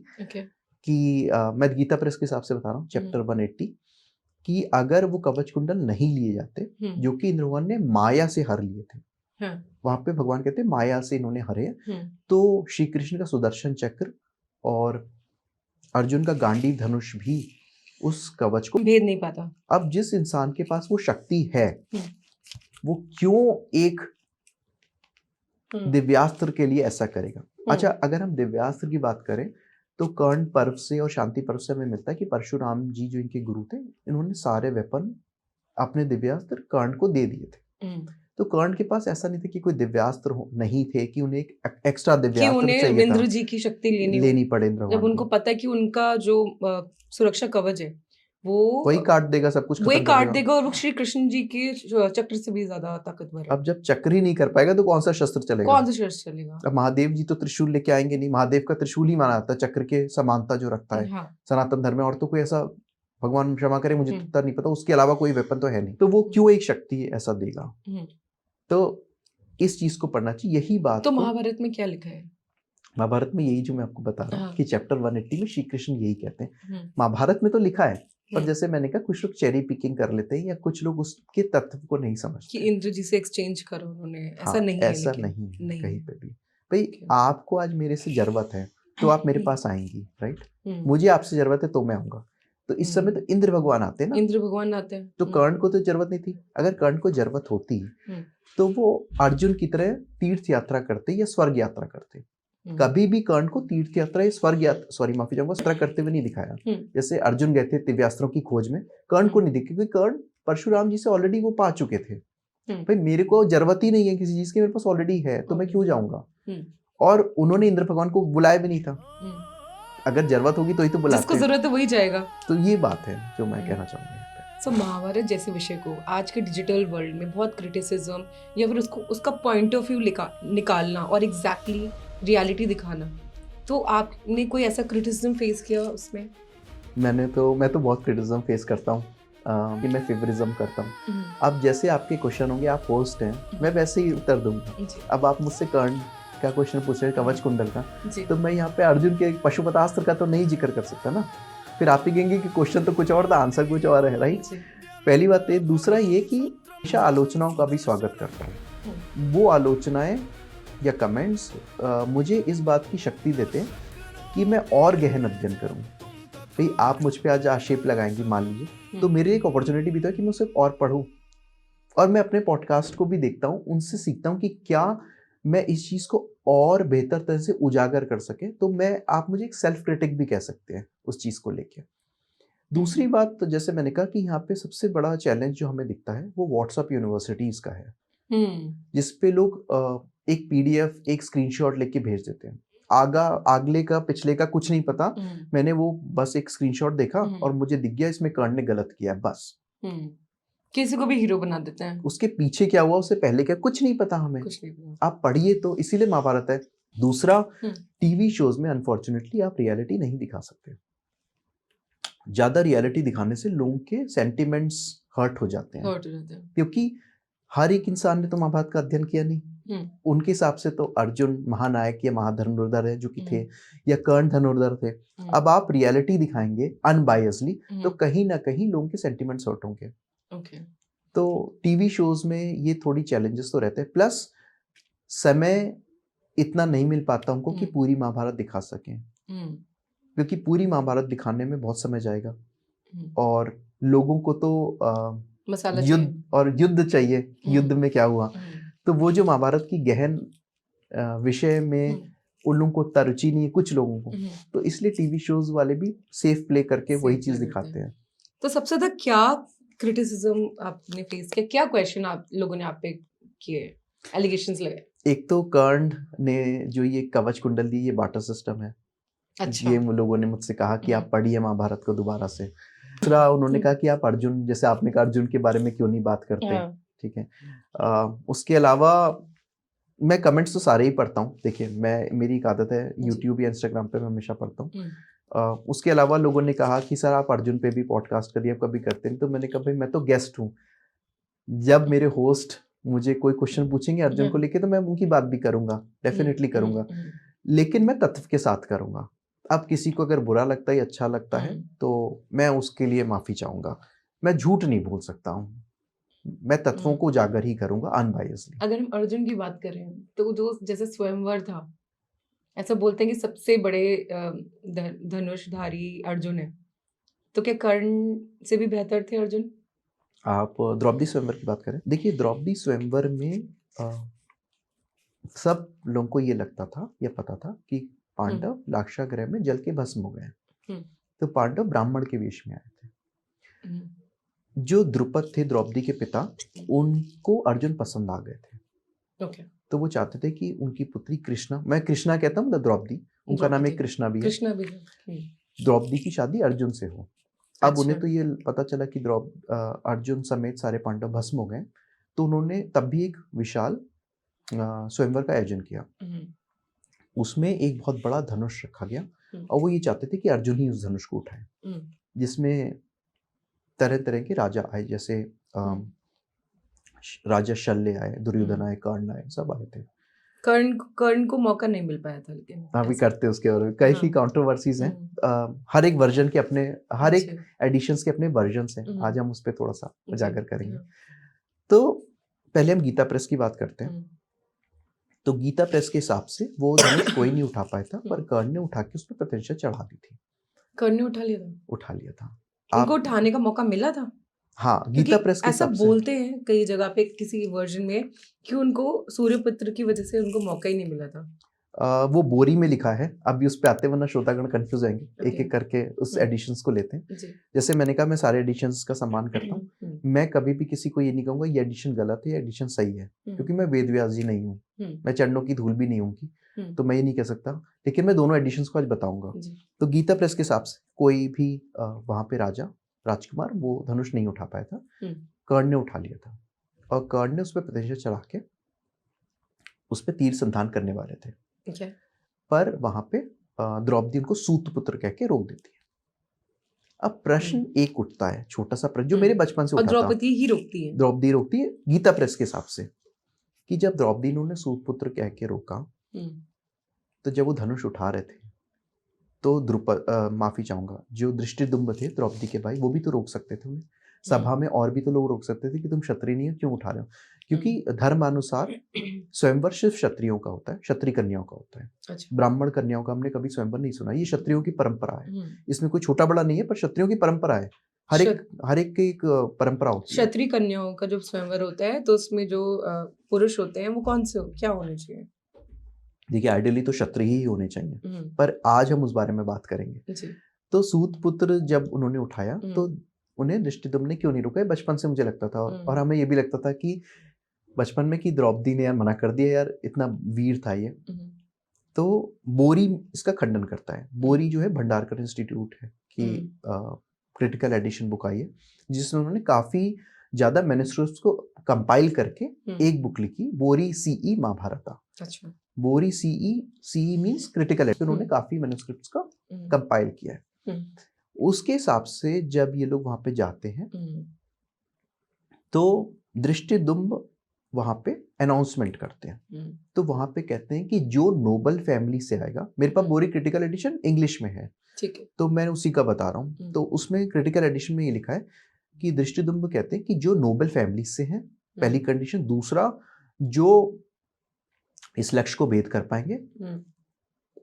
Speaker 2: कि मैं गीता प्रेस के हिसाब से बता रहा हूँ, चैप्टर 180 कि अगर वो कवच कुंडल नहीं लिए जाते जो कि इंद्र भगवान ने माया से हर लिए थे, वहां पे भगवान कहते हैं माया से इन्होंने हरे, तो श्री कृष्ण का सुदर्शन चक्र और अर्जुन का गांडीव धनुष भी उस कवच को
Speaker 1: भेद नहीं पाता।
Speaker 2: अब जिस इंसान के पास वो शक्ति है वो क्यों एक दिव्यास्त्र के लिए ऐसा करेगा। अच्छा, अगर हम दिव्यास्त्र की बात करें तो कर्ण पर्व से और शांति पर्व से हमें मिलता है कि परशुराम जी जो इनके गुरु थे, इन्होंने सारे वेपन अपने दिव्यास्त्र कर्ण को दे दिए थे। तो कर्ण के पास ऐसा नहीं था कि कोई दिव्यास्त्र नहीं थे कि उन्हें एक एक्स्ट्रा दिव्यास्त्र चाहिए था,
Speaker 1: इंद्र जी की शक्ति लेनी
Speaker 2: पड़े इंद्र
Speaker 1: जब उनको पता है कि उनका जो सुरक्षा कवच है वो
Speaker 2: वही काट देगा, सब कुछ
Speaker 1: वही काट देगा, और वो श्री कृष्ण जी के चक्र से भी ज्यादा ताकतवर है।
Speaker 2: अब जब चक्र ही नहीं कर पाएगा तो कौन सा शस्त्र चलेगा?
Speaker 1: कौन सा शस्त्र चलेगा?
Speaker 2: अब महादेव जी तो त्रिशूल लेके आएंगे नहीं, महादेव का त्रिशूल ही माना जाता है चक्र के समानता जो रखता है। हाँ। सनातन धर्म में, और तो कोई ऐसा, भगवान क्षमा करे मुझे तो नहीं पता, उसके अलावा कोई वेपन तो है नहीं, तो वो क्यों एक शक्ति ऐसा देगा? तो इस चीज को पढ़ना चाहिए। यही बात
Speaker 1: तो महाभारत में क्या लिखा है?
Speaker 2: महाभारत में यही जो मैं आपको बता रहा हूँ कि चैप्टर 180 में श्री कृष्ण यही कहते हैं। महाभारत में तो लिखा है, पर जैसे मैंने कहा कुछ लोग चेरी पिकिंग कर लेते हैं या कुछ लोग उसके तत्व को नहीं समझते
Speaker 1: कि इंद्र जी से एक्सचेंज करो उन्होंने, ऐसा नहीं है,
Speaker 2: ऐसा नहीं कहीं पे भी। भाई आपको आज मेरे से जरूरत है तो आप मेरे पास आएंगी, राइट? मुझे आपसे जरूरत है तो मैं आऊंगा। तो इस समय तो इंद्र भगवान आते हैं ना,
Speaker 1: इंद्र भगवान आते हैं,
Speaker 2: तो कर्ण को तो जरूरत नहीं थी। अगर कर्ण को जरूरत होती तो वो अर्जुन की तरह तीर्थ यात्रा करते या स्वर्ग यात्रा करते। कभी भी कर्ण को तीर्थ यात्रा या स्वर्ग यात्रा करते हुए नहीं दिखाया। जैसे अर्जुन गए थे दिव्यास्त्रों की खोज में, कर्ण को नहीं दिखे, क्योंकि कर्ण परशुराम जी से ऑलरेडी वो पा चुके थे। भाई मेरे को जरूरत ही नहीं है किसी चीज की, मेरे पास ऑलरेडी है, तो मैं क्यों जाऊंगा? और उन्होंने इंद्र भगवान को बुलाया भी नहीं था। अगर जरूरत होगी तो ही तो बुलाते हैं,
Speaker 1: जिसको जरूरत है वही जाएगा।
Speaker 2: तो ये बात है जो मैं कहना चाहूंगा।
Speaker 1: सो महाभारत जैसे विषय को आज के डिजिटल वर्ल्ड में बहुत क्रिटिसिज्म या फिर उसका पॉइंट ऑफ व्यू निकालना और एग्जैक्टली रियलिटी दिखाना, तो आपने कोई ऐसा क्रिटिसिज्म फेस किया उसमें?
Speaker 2: मैं तो बहुत क्रिटिसिज्म फेस करता हूँ कि मैं फेवरिज्म करता हूँ। अब जैसे आपके क्वेश्चन होंगे, आप होस्ट हैं, मैं वैसे ही उत्तर दूंगा। अब आप मुझसे कर्ण का क्वेश्चन पूछ रहे हैं, कवच कुंडल का, तो मैं यहाँ पे अर्जुन के पशुपतास्त्र का तो नहीं जिक्र कर सकता ना, फिर आप ही कहेंगे कि क्वेश्चन तो कुछ और था, आंसर कुछ और है, राइट? पहली बात है। दूसरा ये कि हमेशा आलोचनाओं का भी स्वागत करता हूँ। वो आलोचनाएं या कमेंट्स मुझे इस बात की शक्ति देते हैं कि मैं और गहन अध्ययन करूँ। भाई आप मुझ पे आज आक्षेप लगाएंगे मान लीजिए, तो मेरे एक अपॉर्चुनिटी भी तो है कि मैं उसे और पढूं, और मैं अपने पॉडकास्ट को भी देखता हूँ, उनसे सीखता हूँ कि क्या मैं इस चीज को और बेहतर तरह से उजागर कर सके। तो मैं, आप मुझे एक सेल्फ क्रिटिक भी कह सकते हैं उस चीज को लेके। दूसरी बात, तो जैसे मैंने कहा कि यहाँ पे सबसे बड़ा चैलेंज जो हमें दिखता है वो व्हाट्सएप यूनिवर्सिटीज का है, जिसपे लोग एक पीडीएफ, एक स्क्रीनशॉट लेके भेज देते हैं। आगले का पिछले का कुछ नहीं पता, मैंने वो बस एक स्क्रीनशॉट देखा और मुझे दिख गया इसमें कर्ण ने गलत किया, बस।
Speaker 1: किसी को भी हीरो बना देते हैं।
Speaker 2: उसके पीछे क्या हुआ, उससे पहले क्या, कुछ नहीं पता हमें, कुछ नहीं पता। आप पढ़िए, तो इसीलिए महाभारत है। दूसरा, टीवी शोज में अनफॉर्चुनेटली आप रियलिटी नहीं दिखा सकते। ज्यादा रियलिटी दिखाने से लोगों के सेंटिमेंट्स हर्ट हो जाते हैं, क्योंकि हर एक इंसान ने तो महाभारत का अध्ययन किया नहीं। उनके हिसाब से तो अर्जुन महानायक या महाधनुर्धर है जो कि थे, या कर्ण धनुर्धर थे। अब आप रियलिटी दिखाएंगे अनबायसली तो कहीं ना कहीं लोगों के सेंटिमेंट्स हर्ट होंगे। तो टीवी शोज में ये थोड़ी चैलेंजेस तो रहते हैं, प्लस समय इतना नहीं मिल पाता उनको कि पूरी महाभारत दिखा सकें, क्योंकि पूरी महाभारत दिखाने में बहुत समय जाएगा और लोगों को तो युद्ध चाहिए, युद्ध में क्या हुआ। तो वो जो महाभारत की गहन विषय में उन लोगों को उतना रुचि नहीं है, कुछ लोगों को, तो इसलिए टीवी शोज वाले भी सेफ प्ले करके वही चीज दिखाते हैं।
Speaker 1: तो सबसे ज्यादा क्या क्रिटिसिज्म आपने फेस किया, क्या क्वेश्चन आप लोगों ने आप पे किए, एलिगेशंस लगाए?
Speaker 2: एक तो कर्ण ने जो ये कवच कुंडल दी, ये बाटर सिस्टम है,
Speaker 1: अच्छा।
Speaker 2: ये लोगों ने मुझसे कहा कि आप पढ़िए महाभारत को दोबारा से। दूसरा उन्होंने कहा कि आप अर्जुन, जैसे आपने कहा अर्जुन के बारे में क्यों नहीं बात करते। ठीक है। उसके अलावा मैं कमेंट्स तो सारे ही पढ़ता हूँ। देखिए मेरी एक आदत है, यूट्यूब या इंस्टाग्राम पे मैं हमेशा पढ़ता हूँ। उसके अलावा लोगों ने कहा कि सर आप अर्जुन पे भी पॉडकास्ट करिए, आप कभी करते हैं। तो मैंने कहा भाई मैं तो गेस्ट हूँ, जब मेरे होस्ट मुझे कोई क्वेश्चन पूछेंगे अर्जुन को लेके तो मैं उनकी बात भी करूंगा, डेफिनेटली करूंगा, लेकिन मैं तत्व के साथ करूंगा। अब किसी को अगर बुरा लगता है या अच्छा लगता है तो मैं उसके लिए माफी चाहूंगा। मैं झूठ नहीं बोल सकता हूँ, मैं तत्वों को उजागर ही करूंगा अनबायसली।
Speaker 1: अगर हम अर्जुन की बात करें तो जो जैसे स्वयंवर था, ऐसा बोलते हैं कि सबसे बड़े धनुषधारी अर्जुन है, तो क्या कर्ण से भी बेहतर थे अर्जुन?
Speaker 2: आप द्रौपदी स्वयंवर की बात करें, देखिए द्रौपदी स्वयंवर में सब लोगों को ये लगता था या पता था कि पांडव लाक्षागृह में जल के भस्म हो गए, तो पांडव ब्राह्मण के वेश में आए थे। जो द्रुपद थे द्रौपदी के पिता, उनको अर्जुन पसंद आ गए थे।
Speaker 1: okay.
Speaker 2: तो वो चाहते थे कि उनकी पुत्री कृष्णा, मैं कृष्णा कहता हूँ मतलब द्रौपदी, उनका नाम एक कृष्णा भी है, द्रौपदी की शादी अर्जुन से हो। अब उन्हें तो ये पता चला कि अर्जुन समेत सारे पांडव भस्म हो गए, तो उन्होंने तब भी एक विशाल स्वयंवर का आयोजन किया। उसमें एक बहुत बड़ा धनुष रखा गया और वो ये चाहते थे कि अर्जुन ही उस धनुष को उठाए, जिसमें तरह तरह के राजा आए, जैसे राजा शल्य आए, दुर्योधन आए, कर्ण आए, सब आए थे।
Speaker 1: कर्ण को मौका नहीं मिल पाया था, लेकिन
Speaker 2: अभी करते उसके और कई कंट्रोवर्सीज हैं। हर एक वर्जन के अपने, हर एक एडिशंस के अपने वर्जन्स हैं। आज हम उस पर थोड़ा सा उजागर करेंगे। तो पहले हम गीता प्रेस की बात करते हैं। तो गीता प्रेस के हिसाब से वो धनुष कोई नहीं उठा पाया था, पर कर्ण ने उठा के उस पर प्रतिष्ठा चढ़ा दी थी।
Speaker 1: कर्ण ने उठा लिया था?
Speaker 2: उठा लिया था।
Speaker 1: उनको उठाने का मौका मिला था?
Speaker 2: हाँ, गीता प्रेस के
Speaker 1: ऐसा बोलते हैं कई जगह पे किसी वर्जन में कि उनको सूर्यपुत्र की वजह से उनको मौका ही नहीं मिला था।
Speaker 2: वो बोरी में लिखा है, अभी उस पे आते वरना श्रोतागण कंफ्यूज आएंगे। एक एक करके उस एडिशंस को लेते हैं। जैसे मैंने कहा मैं सारे एडिशंस का सम्मान करता हूँ। मैं कभी भी किसी को ये नहीं कहूंगा ये एडिशन गलत है, एडिशन सही है, क्योंकि मैं वेद व्यास जी नहीं हूँ, मैं चरणों की धूल भी नहीं हूँ, तो मैं ये नहीं कह सकता। लेकिन मैं दोनों एडिशंस को आज बताऊंगा। तो गीता प्रेस के हिसाब से कोई भी वहां पे राजकुमार वो धनुष नहीं उठा पाया था, कर्ण ने उठा लिया था और कर्ण ने उस पर प्रतिष्ठा चढ़ा के उस पर तीर संधान करने वाले थे। पर वहां पे द्रौपदी उनको सूतपुत्र कह के रोक देती है। अब प्रश्न एक उठता है, छोटा सा प्रश्न जो मेरे बचपन से उठा था,
Speaker 1: द्रौपदी ही रोकती है,
Speaker 2: द्रौपदी रोकती है गीता प्रेस के हिसाब से, कि जब द्रौपदी ने उन्हें सूतपुत्र कह के रोका, तो जब वो धनुष उठा रहे थे तो माफी चाहूंगा, जो दृष्टिदुम्ब थे द्रौपदी के भाई, वो भी तो रोक सकते थे उन्हें। सभा में और भी तो लोग रोक सकते थे कि तुम क्षत्रिय नहीं हो, क्यों उठा रहे हो, क्योंकि धर्मानुसार स्वयंवर सिर्फ क्षत्रियों का होता है, क्षत्रिय कन्याओं का होता है। अच्छा। ब्राह्मण कन्याओं का हमने कभी स्वयंवर नहीं सुना। ये क्षत्रियों की परंपरा है, इसमें कोई छोटा बड़ा नहीं है, पर क्षत्रियों की परंपरा है। हर एक की एक परंपरा होती है।
Speaker 1: क्षत्रिय कन्याओं का जो स्वयंवर होता है, तो उसमें जो पुरुष होते हैं वो कौन से क्या होने चाहिए?
Speaker 2: देखिए आइडियली तो क्षत्रिय ही होने चाहिए, पर आज हम उस बारे में बात करेंगे। तो सूतपुत्र जब उन्होंने उठाया तो उन्हें दृष्टिदुम्न ने क्यों नहीं रोका, बचपन से मुझे लगता था, और हमें ये भी लगता था कि बचपन में कि द्रौपदी ने यार मना कर दिया, यार इतना वीर था ये। तो बोरी इसका खंडन करता है। बोरी जो है भंडारकर इंस्टीट्यूट है कि क्रिटिकल एडिशन बुक आई है, जिसमें उन्होंने काफी ज्यादा मैन्युस्क्रिप्ट्स को कंपाइल करके एक बुक लिखी, बोरी सीई महाभारता। अच्छा। बोरी सीई मींस क्रिटिकल एडिशन, उन्होंने काफी मैन्युस्क्रिप्ट्स का कंपाइल किया है। उसके हिसाब से जब ये लोग वहां पे जाते हैं तो दृष्टिदुम्ब वहां पे अनाउंसमेंट करते हैं। तो वहां पे कहते हैं कि जो नोबल फैमिली से आएगा, मेरे पास बोरी क्रिटिकल एडिशन इंग्लिश में है, ठीक है, तो मैं उसी का बता रहा हूँ। तो उसमें क्रिटिकल एडिशन में ये लिखा है कि दृष्टिदुम्ब कहते हैं कि जो नोबल फैमिली से हैं, पहली कंडीशन। दूसरा, जो इस लक्ष्य को भेद कर पाएंगे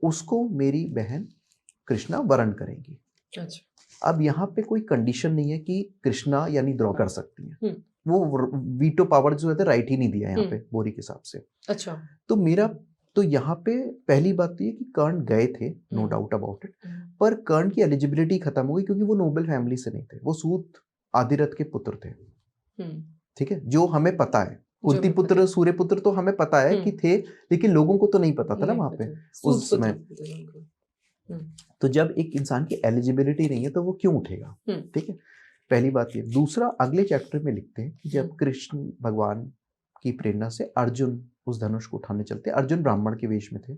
Speaker 2: उसको मेरी बहन कृष्णा वरण करेंगी। अच्छा। अब यहाँ पे कोई कंडीशन नहीं है कि कृष्णा यानी द्रौपदी कर सकती है, वो वीटो पावर जो है राइट ही नहीं दिया यहाँ पे बोरी के हिसाब से। अच्छा। तो मेरा तो यहाँ पे पहली बात तो ये कि कर्ण गए थे, नो डाउट अबाउट इट, पर कर्ण की एलिजिबिलिटी खत्म हो गई क्योंकि वो नोबल फैमिली से नहीं थे, वो सूत आदिरथ के पुत्र थे। ठीक है, जो हमें पता है, कुंती पुत्र सूर्य पुत्र तो हमें पता है कि थे, लेकिन लोगों को तो नहीं पता था ना वहां पे उस समय। तो जब एक इंसान की एलिजिबिलिटी नहीं है तो वो क्यों उठेगा, ठीक है, पहली बात ये। दूसरा, अगले चैप्टर में लिखते हैं कि जब कृष्ण भगवान की प्रेरणा से अर्जुन उस धनुष को उठाने चलते, अर्जुन ब्राह्मण के वेश में थे,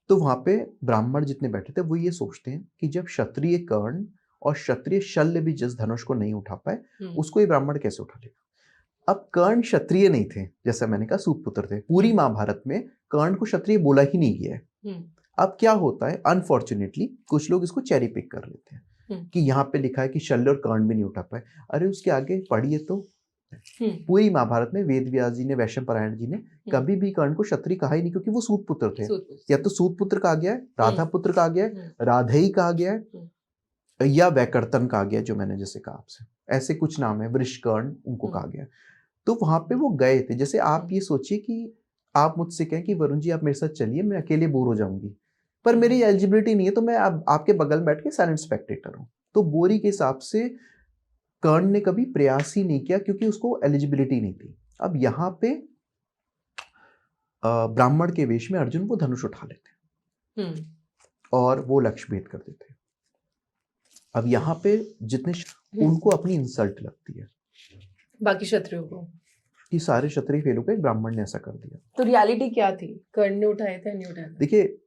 Speaker 2: तो वहां पे ब्राह्मण जितने बैठे थे वो ये सोचते हैं कि जब क्षत्रिय कर्ण और क्षत्रिय शल्य भी जिस धनुष को नहीं उठा पाए उसको ये ब्राह्मण कैसे उठा लेगा। अब कर्ण क्षत्रिय नहीं थे, जैसा मैंने कहा सूतपुत्र थे, पूरी महाभारत में कर्ण को क्षत्रिय बोला ही नहीं गया है। अब क्या होता है, अनफॉर्चुनेटली कुछ लोग इसको चेरी पिक कर लेते हैं कि यहाँ पे लिखा है कि शल्य और कर्ण भी नहीं उठा पाए। अरे उसके आगे पढ़िए तो पूरी महाभारत में वेद व्यास जी ने, वैशंपायन जी ने कभी भी कर्ण को क्षत्रिय कहा ही नहीं, क्योंकि वो सूतपुत्र थे। या तो सूतपुत्र कहा गया है, राधा पुत्र कहा गया है, राधेय कहा गया है, या वैकर्तन कहा गया, जो मैंने जैसे कहा आपसे, ऐसे कुछ नाम है, वृषकर्ण उनको कहा गया। तो वहां पे वो गए थे। जैसे आप ये सोचिए कि आप मुझसे कहें कि वरुण जी आप मेरे साथ चलिए, मैं अकेले बोर हो जाऊंगी, पर मेरी एलिजिबिलिटी नहीं है, तो मैं अब आपके बगल में बैठ के साइलेंट स्पेक्टेटर हूँ। तो बोरी के हिसाब से कर्ण ने कभी प्रयास ही नहीं किया, क्योंकि उसको एलिजिबिलिटी नहीं थी। अब यहाँ पे ब्राह्मण के वेश में अर्जुन वो धनुष उठा लेते और वो लक्ष्य भेद कर देते। अब यहाँ पे जितने उनको अपनी इंसल्ट लगती है
Speaker 1: बाकी क्षत्रियों को
Speaker 2: कि सारे क्षत्रिय फेल हो गए, ब्राह्मण ने ऐसा कर दिया।
Speaker 1: तो रियलिटी क्या थी, कर्ण ने उठाए थे नहीं उठाए थे?
Speaker 2: देखिए,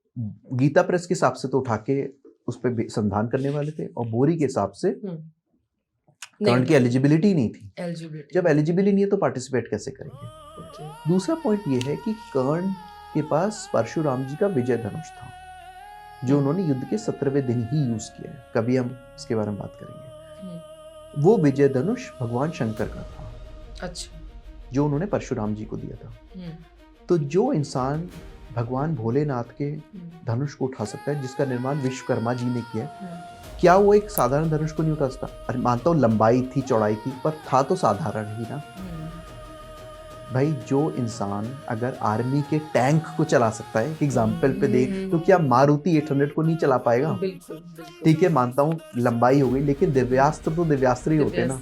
Speaker 2: गीता प्रेस के हिसाब से तो उठा के उस पर संधान करने वाले थे, और बोरी के हिसाब से कर्ण की एलिजिबिलिटी नहीं थी। जब एलिजिबिलिटी नहीं है तो पार्टिसिपेट कैसे करेंगे। दूसरा पॉइंट ये है कि कर्ण के पास परशुराम जी का विजय धनुष था, जो उन्होंने युद्ध के 17वें दिन ही यूज किया है। कभी हम इसके बारे में बात करेंगे। वो विजय धनुष भगवान शंकर का था,
Speaker 1: अच्छा,
Speaker 2: जो उन्होंने परशुराम जी को दिया था। तो जो इंसान भगवान भोलेनाथ के धनुष को उठा सकता है, जिसका निर्माण विश्वकर्मा जी ने किया, क्या वो एक साधारण धनुष को नहीं उठा सकता? अरे मानता हूँ लंबाई थी, चौड़ाई थी, पर था तो साधारण ही ना भाई। जो इंसान अगर आर्मी के टैंक को चला सकता है, एग्जाम्पल पे दे, तो क्या मारुति 800 को नहीं चला पाएगा?
Speaker 1: बिल्कुल।
Speaker 2: ठीक है, मानता हूँ लंबाई हो गई, लेकिन दिव्यास्त्र तो दिव्यास्त्र ही होते ना।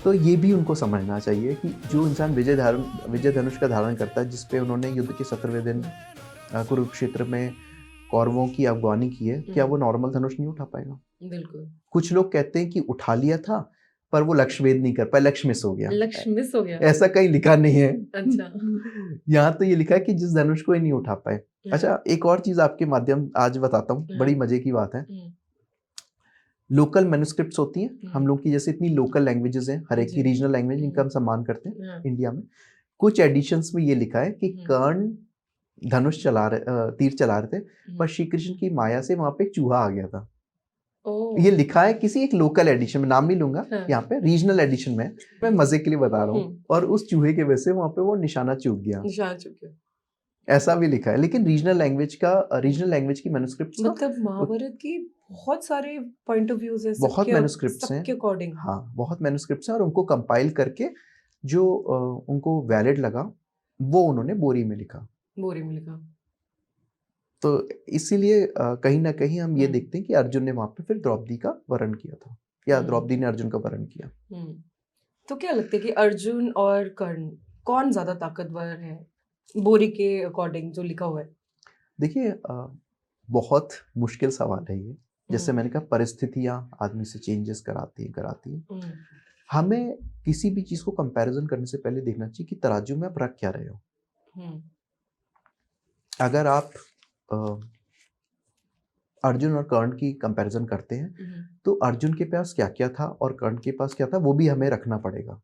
Speaker 2: तो ये भी उनको समझना चाहिए कि जो इंसान विजय धनुष का धारण करता है, जिसपे उन्होंने युद्ध के 17वें दिन कुरुक्षेत्र में कौरवों की अगवानी की है, क्या वो नॉर्मल धनुष नहीं उठा पाएगा?
Speaker 1: बिल्कुल।
Speaker 2: कुछ लोग कहते हैं कि उठा लिया था, पर वो लक्ष्य भेद नहीं कर पाया, लक्ष्य मिस हो गया। ऐसा कहीं लिखा नहीं है। अच्छा। यहाँ तो ये लिखा है कि जिस धनुष को ही नहीं उठा पाए। अच्छा, एक और चीज आपके माध्यम आज बताता हूँ, बड़ी मजे की बात है। लोकल मैन्युस्क्रिप्ट्स होती हैं हम लोग की, जैसे इतनी लोकल लैंग्वेजेस हैं, हर एक की रीजनल लैंग्वेज, इनका हम सम्मान करते हैं इंडिया में। कुछ एडिशंस में ये लिखा है कि कर्ण धनुष तीर चला रहे थे, पर श्री कृष्ण की माया से वहां पे एक चूहा आ गया था। ये लिखा है किसी एक लोकल एडिशन में, नाम नहीं लूंगा, यहाँ पे रीजनल एडिशन में, मैं मजे के लिए बता रहा हूँ। और उस चूहे के वजह से वहां पे वो निशाना चूक गया, ऐसा भी लिखा है। लेकिन रीजनल लैंग्वेज की मैन्युस्क्रिप्ट्स,
Speaker 1: मतलब महाभारत की बहुत सारे पॉइंट ऑफ व्यूज है,
Speaker 2: बहुत मैन्युस्क्रिप्ट्स हैं, हाँ बहुत मैन्युस्क्रिप्ट्स हैं, और उनको कंपाइल करके जो उनको वैलिड लगा वो उन्होंने बोरी में लिखा। तो इसीलिए कहीं ना कहीं हम ये देखते हैं कि अर्जुन ने वहां पे फिर द्रौपदी का वरण किया था, या द्रौपदी ने अर्जुन का वरण किया।
Speaker 1: तो क्या लगता है कि अर्जुन और कर्ण कौन ज्यादा ताकतवर है बोरी के अकॉर्डिंग जो लिखा हुआ है?
Speaker 2: देखिए, बहुत मुश्किल सवाल है ये। जैसे मैंने कहा, परिस्थितियां आदमी से चेंजेस कराती है। हमें किसी भी चीज को कंपैरिजन करने से पहले देखना चाहिए कि तराजू में आप रख क्या रहे हो। अगर आप अर्जुन और कर्ण की कंपैरिजन करते हैं, तो अर्जुन के पास क्या क्या था और कर्ण के पास क्या था, वो भी हमें रखना पड़ेगा।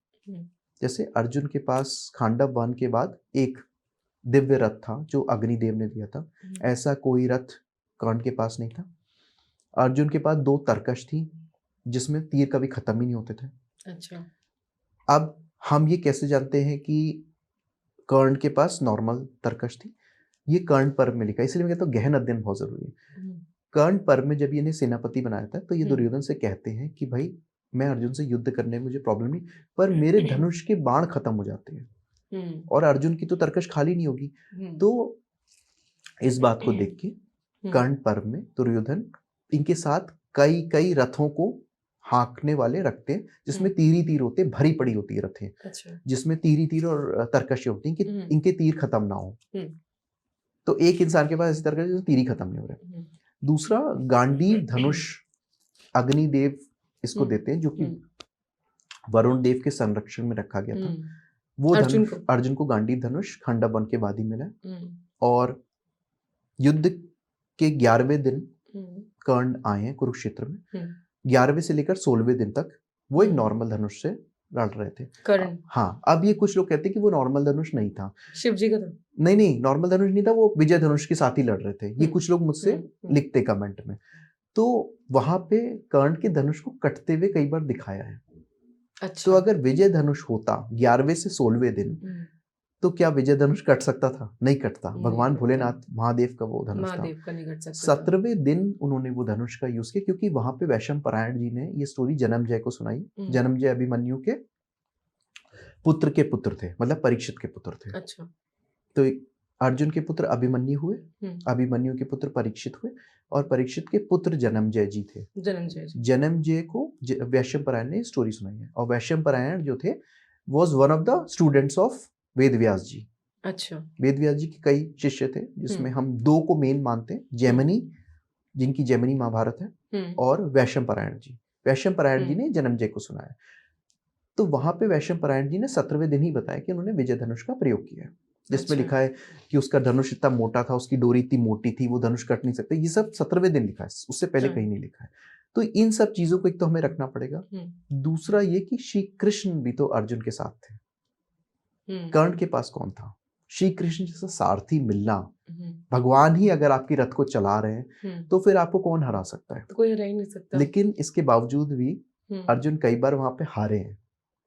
Speaker 2: जैसे अर्जुन के पास खांडव वन के बाद एक दिव्य रथ था जो अग्निदेव ने दिया था, ऐसा कोई रथ कर्ण के पास नहीं था। अर्जुन के पास 2 तरकश थी, जिसमें तीर कभी खत्म ही नहीं होते थे। अच्छा। अब हम ये कैसे जानते हैं कि कर्ण के पास नॉर्मल तरकश थी? ये कर्ण पर्व में लिखा, इसलिए मैं कहता हूँ गहन अध्ययन बहुत जरूरी है। कर्ण पर्व में जब ये सेनापति बनाया था, तो ये दुर्योधन से कहते हैं कि भाई मैं अर्जुन से युद्ध करने में मुझे प्रॉब्लम नहीं, पर मेरे धनुष के बाण खत्म हो जाते हैं, और अर्जुन की तो तरकश खाली नहीं होगी। तो इस बात को देख के कर्ण पर्व में दुर्योधन इनके साथ कई रथों को हाँकने वाले रखते हैं, जिसमें तीर ही तीर होते, भरी पड़ी होती है रथें। अच्छा। जिसमें तीर और तरकशें होती हैं कि इनके तीर खत्म ना हो। तो एक इंसान के पास इसी तरह तीर ही खत्म नहीं हो रहे। दूसरा गांडीव धनुष अग्निदेव इसको देते हैं, जो कि वरुण देव के संरक्षण में रखा गया था। वो अर्जुन को गांडीव धनुष खंडा वन के बाद ही मिला। और युद्ध के 11वें दिन कर्ण आए हैं कुरुक्षेत्र में। 11वें से लेकर 16वें दिन तक वो एक नॉर्मल धनुष से लड़ रहे थे कर्ण। हाँ, अब ये कुछ लोग कहते हैं कि वो नॉर्मल धनुष नहीं था,
Speaker 1: शिव जी का था।
Speaker 2: नहीं, नॉर्मल धनुष नहीं था, वो विजय धनुष के साथ ही लड़ रहे थे। ये कुछ लोग मुझसे लिखते कमेंट में। तो वहां पे कर्ण के धनुष को कटते हुए कई बार दिखाया है। अच्छा। तो अगर विजय धनुष होता 11वें से 16वें दिन, तो क्या विजय धनुष कट सकता था? नहीं कटता। भगवान भोलेनाथ महादेव का वो धनुष था। 17वें दिन उन्होंने वो धनुष का यूज किया, क्योंकि वहां पे वैशंपायन जी ने ये स्टोरी जन्मजय को सुनाई। जन्मजय अभिमन्यु के पुत्र के पुत्र थे, मतलब परीक्षित के पुत्र थे। अच्छा। तो अर्जुन के पुत्र अभिमन्यु हुए, अभिमन्यु के पुत्र परीक्षित हुए, और परीक्षित के पुत्र जन्मजय जी थे। जन्मजय को वैशंपायन ने स्टोरी सुनाई है। और वैशंपायन जो थे was one of the students of Ved Vyas ji. अच्छा। वेद व्यास जी के कई शिष्य थे, जिसमें हम 2 को मेन मानते हैं, जैमिनी, जिनकी जैमिनी महाभारत है, और वैशंपायन जी। वैशंपायन जी ने जन्मजय को सुनाया। तो वहां पे वैशंपायन जी ने 17वें दिन ही बताया कि उन्होंने विजय धनुष का प्रयोग किया है, जिसमें लिखा है कि उसका धनुष इतना मोटा था, उसकी डोरी इतनी मोटी थी, वो धनुष कट नहीं सकते। ये सब 17वें दिन लिखा है, उससे पहले कहीं नहीं लिखा है। तो इन सब चीजों को एक तो हमें रखना पड़ेगा। दूसरा ये कि श्री कृष्ण भी तो अर्जुन के साथ थे। कर्ण के पास कौन था? श्री कृष्ण जैसा सारथी मिलना, भगवान ही अगर आपकी रथ को चला रहे हैं, तो फिर आपको कौन हरा सकता है?
Speaker 1: तो कोई हरा ही नहीं सकता।
Speaker 2: लेकिन इसके बावजूद भी अर्जुन कई बार वहां पे हारे हैं,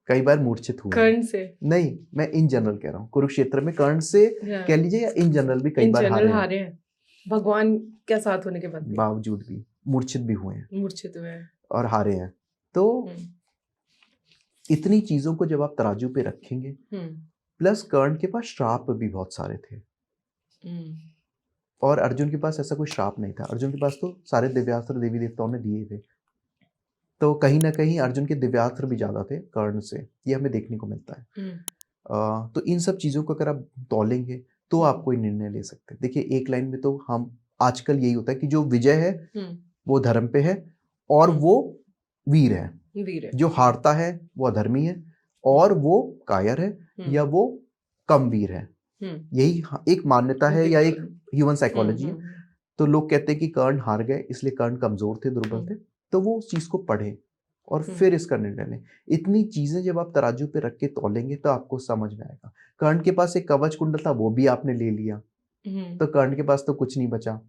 Speaker 2: कई बार मूर्छित हुए।
Speaker 1: कर्ण से
Speaker 2: नहीं, मैं इन जनरल कह रहा हूँ, कुरुक्षेत्र में कर्ण से कह लीजिए, या इन जनरल भी कई बार हारे हैं।
Speaker 1: भगवान क्या साथ होने के
Speaker 2: बावजूद भी मूर्छित भी हुए
Speaker 1: हैं,
Speaker 2: और हारे हैं। तो इतनी चीजों को जब आप तराजू पे रखेंगे, प्लस कर्ण के पास श्राप भी बहुत सारे थे, और अर्जुन के पास ऐसा कोई श्राप नहीं था। अर्जुन के पास तो सारे दिव्यास्त्र देवी देवताओं ने दिए थे। तो कहीं ना कहीं अर्जुन के दिव्यास्त्र भी ज्यादा थे कर्ण से, ये हमें देखने को मिलता है। तो इन सब चीजों को अगर आप तौलेंगे तो आप कोई निर्णय ले सकते हैं। देखिए, एक लाइन में तो हम आजकल यही होता है कि जो विजय है वो धर्म पे है, और वो वीर है। जो हारता है वो अधर्मी है, और वो कायर है, या वो कम वीर है। यही एक मान्यता है, या एक ह्यूमन साइकोलॉजी है। तो लोग कहते हैं कि कर्ण हार गए इसलिए कर्ण कमजोर थे, दुर्बल थे। तो वो उस चीज को पढ़ें और फिर इसका निर्णय लें। इतनी चीजें जब आप तराजू पे रख के तौलेंगे तो आपको समझ में आएगा। कर्ण के पास एक कवच कुंडल था, वो भी आपने ले लिया, तो कर्ण के पास तो कुछ नहीं बचा।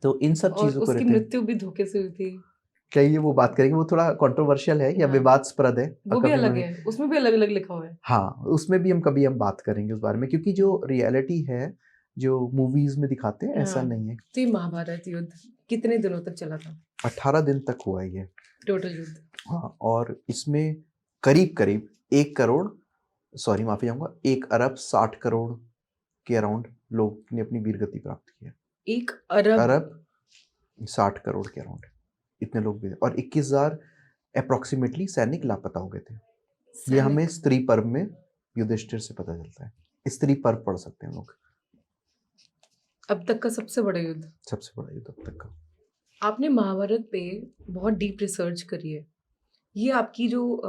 Speaker 2: तो इन सब चीजों को,
Speaker 1: उसकी मृत्यु भी धोखे से हुई थी।
Speaker 2: कहिए, वो बात करेंगे, वो थोड़ा कंट्रोवर्शियल है या विवादास्पद है,
Speaker 1: वो भी अलग है, उसमें भी अलग अलग लिखा हुआ है।
Speaker 2: हाँ, उसमें भी हम बात करेंगे उस बारे में, क्योंकि जो रियलिटी है, जो मूवीज में दिखाते हैं, ऐसा नहीं है।
Speaker 1: तो ये महाभारत युद्ध कितने दिनों तक चला था?
Speaker 2: 18 दिन तक हुआ ये
Speaker 1: टोटल युद्ध।
Speaker 2: हाँ, और इसमें करीब करीब 1 अरब 60 करोड़ के अराउंड लोग ने अपनी वीरगति प्राप्त की है।
Speaker 1: 1 अरब
Speaker 2: 60 करोड़ के अराउंड इतने लोग भी, और 21,000 अप्रोक्सीमेटली सैनिक लापता हो गए थे। ये हमें स्त्री पर्व में युधिष्ठिर से पता चलता है। स्त्री पर्व पढ़ सकते हैं लोग।
Speaker 1: अब तक का सबसे बड़ा युद्ध
Speaker 2: अब तक का।
Speaker 1: आपने महाभारत पे बहुत डीप रिसर्च करी है। ये आपकी जो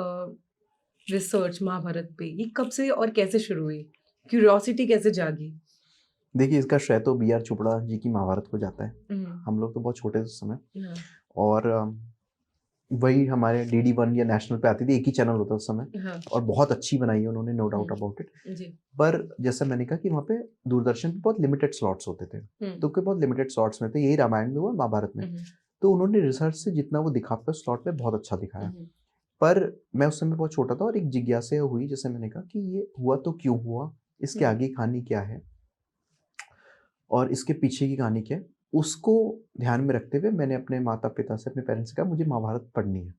Speaker 1: रिसर्च महाभारत पे, ये कब से और कैसे शुरू हुई? क्यूरियोसिटी कैसे जागी?
Speaker 2: देखिए, इसका श्रेय तो बी आर चोपड़ा जी की महाभारत को जाता है। हम लोग तो बहुत छोटे थे उस समय, और वही हमारे DD1 या नेशनल पे आती थी, एक ही चैनल होता उस समय, और बहुत अच्छी बनाई है उन्होंने, नो डाउट अबाउट इट। पर जैसा मैंने कहा कि वहाँ पे दूरदर्शन पे बहुत लिमिटेड स्लॉट्स होते थे, तो के बहुत लिमिटेड स्लॉट्स में थे। यही रामायण में हुआ, महाभारत में। तो उन्होंने रिसर्च से जितना वो दिखा पाया स्लॉट में बहुत अच्छा दिखाया। पर मैं उस समय बहुत छोटा था, और एक जिज्ञासा हुई, जैसे मैंने कहा कि ये हुआ तो क्यों हुआ, इसके आगे कहानी क्या है, और इसके पीछे की कहानी क्या है, उसको ध्यान में रखते हुए मैंने अपने माता पिता से, अपने पेरेंट्स से कहा मुझे महाभारत पढ़नी है।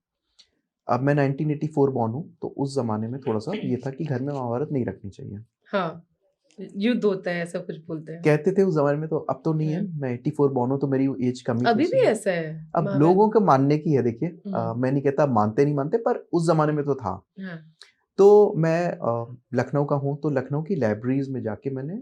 Speaker 2: अब मैं 1984 बॉर्न हूँ, तो उस जमाने में थोड़ा सा ये था कि घर में महाभारत नहीं रखनी चाहिए।
Speaker 1: हाँ, युद्ध होता है ऐसा कुछ बोलते हैं,
Speaker 2: कहते थे उस जमाने में। तो अब तो नहीं है, मैं 84 बॉर्न हूँ, तो मेरी एज कम
Speaker 1: अभी भी ऐसा है।
Speaker 2: अब लोगों का मानने की है। देखिए, मैं नहीं कहता मानते नहीं मानते, पर उस जमाने में तो था। तो मैं लखनऊ का हूँ, तो लखनऊ की लाइब्रेरीज में जाके मैंने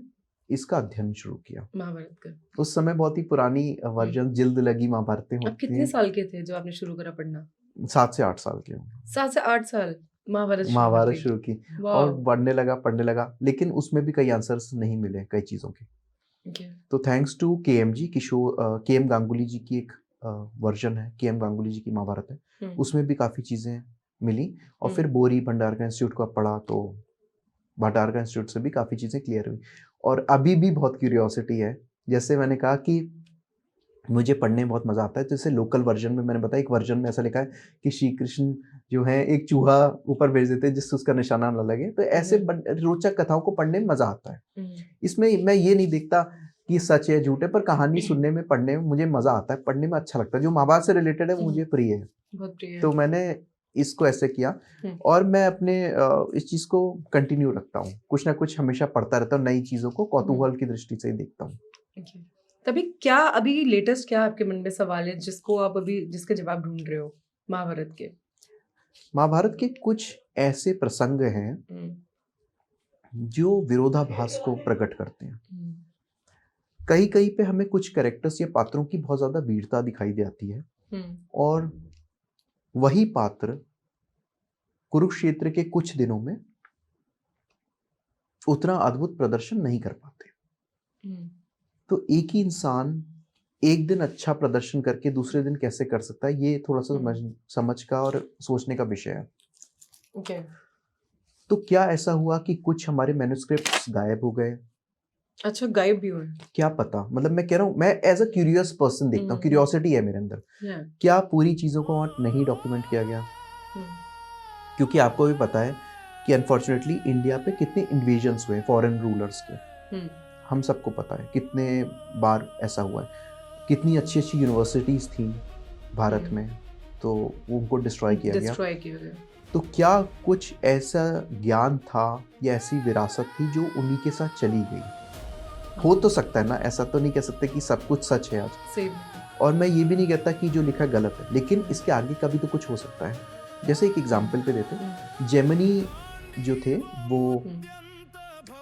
Speaker 2: इसका अध्ययन शुरू किया।
Speaker 1: महाभारत का
Speaker 2: उस समय बहुत ही पुरानी वर्जन जिल्द लगी महाभारतें
Speaker 1: आप
Speaker 2: होती
Speaker 1: कितने
Speaker 2: हैं।
Speaker 1: साल के थे जब आपने शुरू करा पढ़ना?
Speaker 2: 7 से 8 साल के होंगे।
Speaker 1: 7 से 8 साल महाभारत शुरू कर
Speaker 2: महाभारत
Speaker 1: दी।
Speaker 2: शुरू की और
Speaker 1: वाह।
Speaker 2: पढ़ने लगा, लेकिन उसमें भी कई आंसर्स नहीं मिले कई चीज़ों के।
Speaker 1: Okay.
Speaker 2: तो thanks to KMG KM Ganguly ji की एक वर्जन है, केएम गांगुली जी की महाभारत है, उसमें भी काफ़ी चीज़ें मिली। और फिर बोरी भंडारकर इंस्टीट्यूट का पढ़ा तो भंडारकर इंस्टीट्यूट से भी काफ़ी चीज़ें क्लियर हुई। और अभी भी बहुत क्यूरियोसिटी है, जैसे मैंने कहा कि मुझे पढ़ने में बहुत मज़ा आता है। जैसे लोकल वर्जन में मैंने बताया, एक वर्जन में ऐसा लिखा है कि श्री कृष्ण जो है एक चूहा ऊपर भेज देते हैं जिससे उसका निशाना न लगे। तो ऐसे रोचक कथाओं को पढ़ने में मज़ा आता है। इसमें मैं ये नहीं देखता कि सच है झूठ है, पर कहानी सुनने में पढ़ने में मुझे मज़ा आता है, पढ़ने में अच्छा लगता है। जो महाभारत से रिलेटेड है वो मुझे प्रिय है,
Speaker 1: बहुत प्रिय है।
Speaker 2: तो मैंने इसको ऐसे किया और मैं अपने इस चीज़ को कंटिन्यू रखता हूँ। कुछ ना कुछ हमेशा पढ़ता रहता हूँ, नई चीज़ों को कौतूहल की दृष्टि से ही देखता हूँ।
Speaker 1: तभी क्या अभी लेटेस्ट क्या आपके मन में सवाल है जिसको आप अभी जिसके जवाब ढूंढ रहे हो महाभारत के?
Speaker 2: महाभारत के कुछ ऐसे प्रसंग हैं जो विरोधाभास को प्रकट करते हैं। कहीं कहीं पे हमें कुछ कैरेक्टर्स या पात्रों की बहुत ज्यादा वीरता दिखाई देती है और वही पात्र कुरुक्षेत्र के कुछ दिनों में उतना अद्भुत प्रदर्शन नहीं कर पाते। तो एक ही इंसान एक दिन अच्छा प्रदर्शन करके दूसरे दिन कैसे कर सकता है, ये थोड़ा सा समझ का और सोचने का विषय है।
Speaker 1: Okay.
Speaker 2: तो क्या ऐसा हुआ कि कुछ हमारे मैन्युस्क्रिप्ट्स गायब हो गए?
Speaker 1: अच्छा, गायब भी हुए?
Speaker 2: क्या पता, मतलब मैं कह रहा हूँ, मैं एज अ क्यूरियस पर्सन देखता हूँ, क्यूरियोसिटी है मेरे अंदर। क्या पूरी चीज़ों को नहीं डॉक्यूमेंट किया गया? क्योंकि आपको भी पता है कि अनफॉर्चुनेटली इंडिया पे कितने इन्वेजन्स हुए फॉरेन रूलर्स के, हम सबको पता है कितने बार ऐसा हुआ है। कितनी अच्छी अच्छी यूनिवर्सिटीज़ थी भारत में, तो उनको डिस्ट्रॉय किया गया। तो क्या कुछ ऐसा ज्ञान था या ऐसी विरासत थी जो उन्हीं के साथ चली गई? हो तो सकता है ना, ऐसा तो नहीं कह सकते कि सब कुछ सच है आज। और मैं ये भी नहीं कहता कि जो लिखा गलत है, लेकिन इसके आगे का भी तो कुछ हो सकता है। जैसे एक एग्जाम्पल पे देते हैं, जेमिनी जो थे वो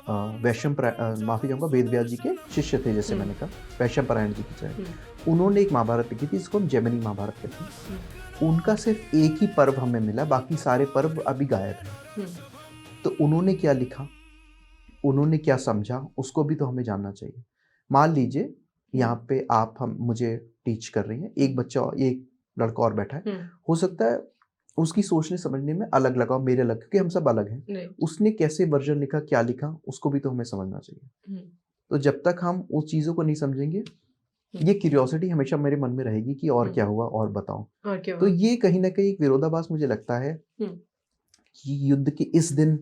Speaker 2: माफी चाहूँगा वेद व्यास जी के शिष्य थे, जैसे मैंने कहा वैशंपायन जी की तरह। उन्होंने एक महाभारत लिखी थी जिसको हम जेमिनी महाभारत कहते हैं। उनका सिर्फ एक ही पर्व हमें मिला, बाकी सारे पर्व अभी गायब हैं। तो उन्होंने क्या लिखा, उन्होंने क्या समझा, उसको भी तो हमें जानना चाहिए। मान लीजिए यहाँ पे आप मुझे टीच कर रही हैं, एक बच्चा, एक लड़का और बैठा है, हो सकता है उसकी सोचने समझने में अलग लगा, मेरे अलग, क्योंकि हम सब अलग हैं। उसने कैसे वर्जन लिखा, क्या लिखा, उसको भी तो हमें समझना चाहिए। तो जब तक हम उस चीज़ों को नहीं समझेंगे, ये क्यूरियोसिटी हमेशा मेरे मन में रहेगी कि और क्या हुआ, और बताओ। तो ये कहीं ना कहीं एक विरोधाभास मुझे लगता है कि युद्ध के इस दिन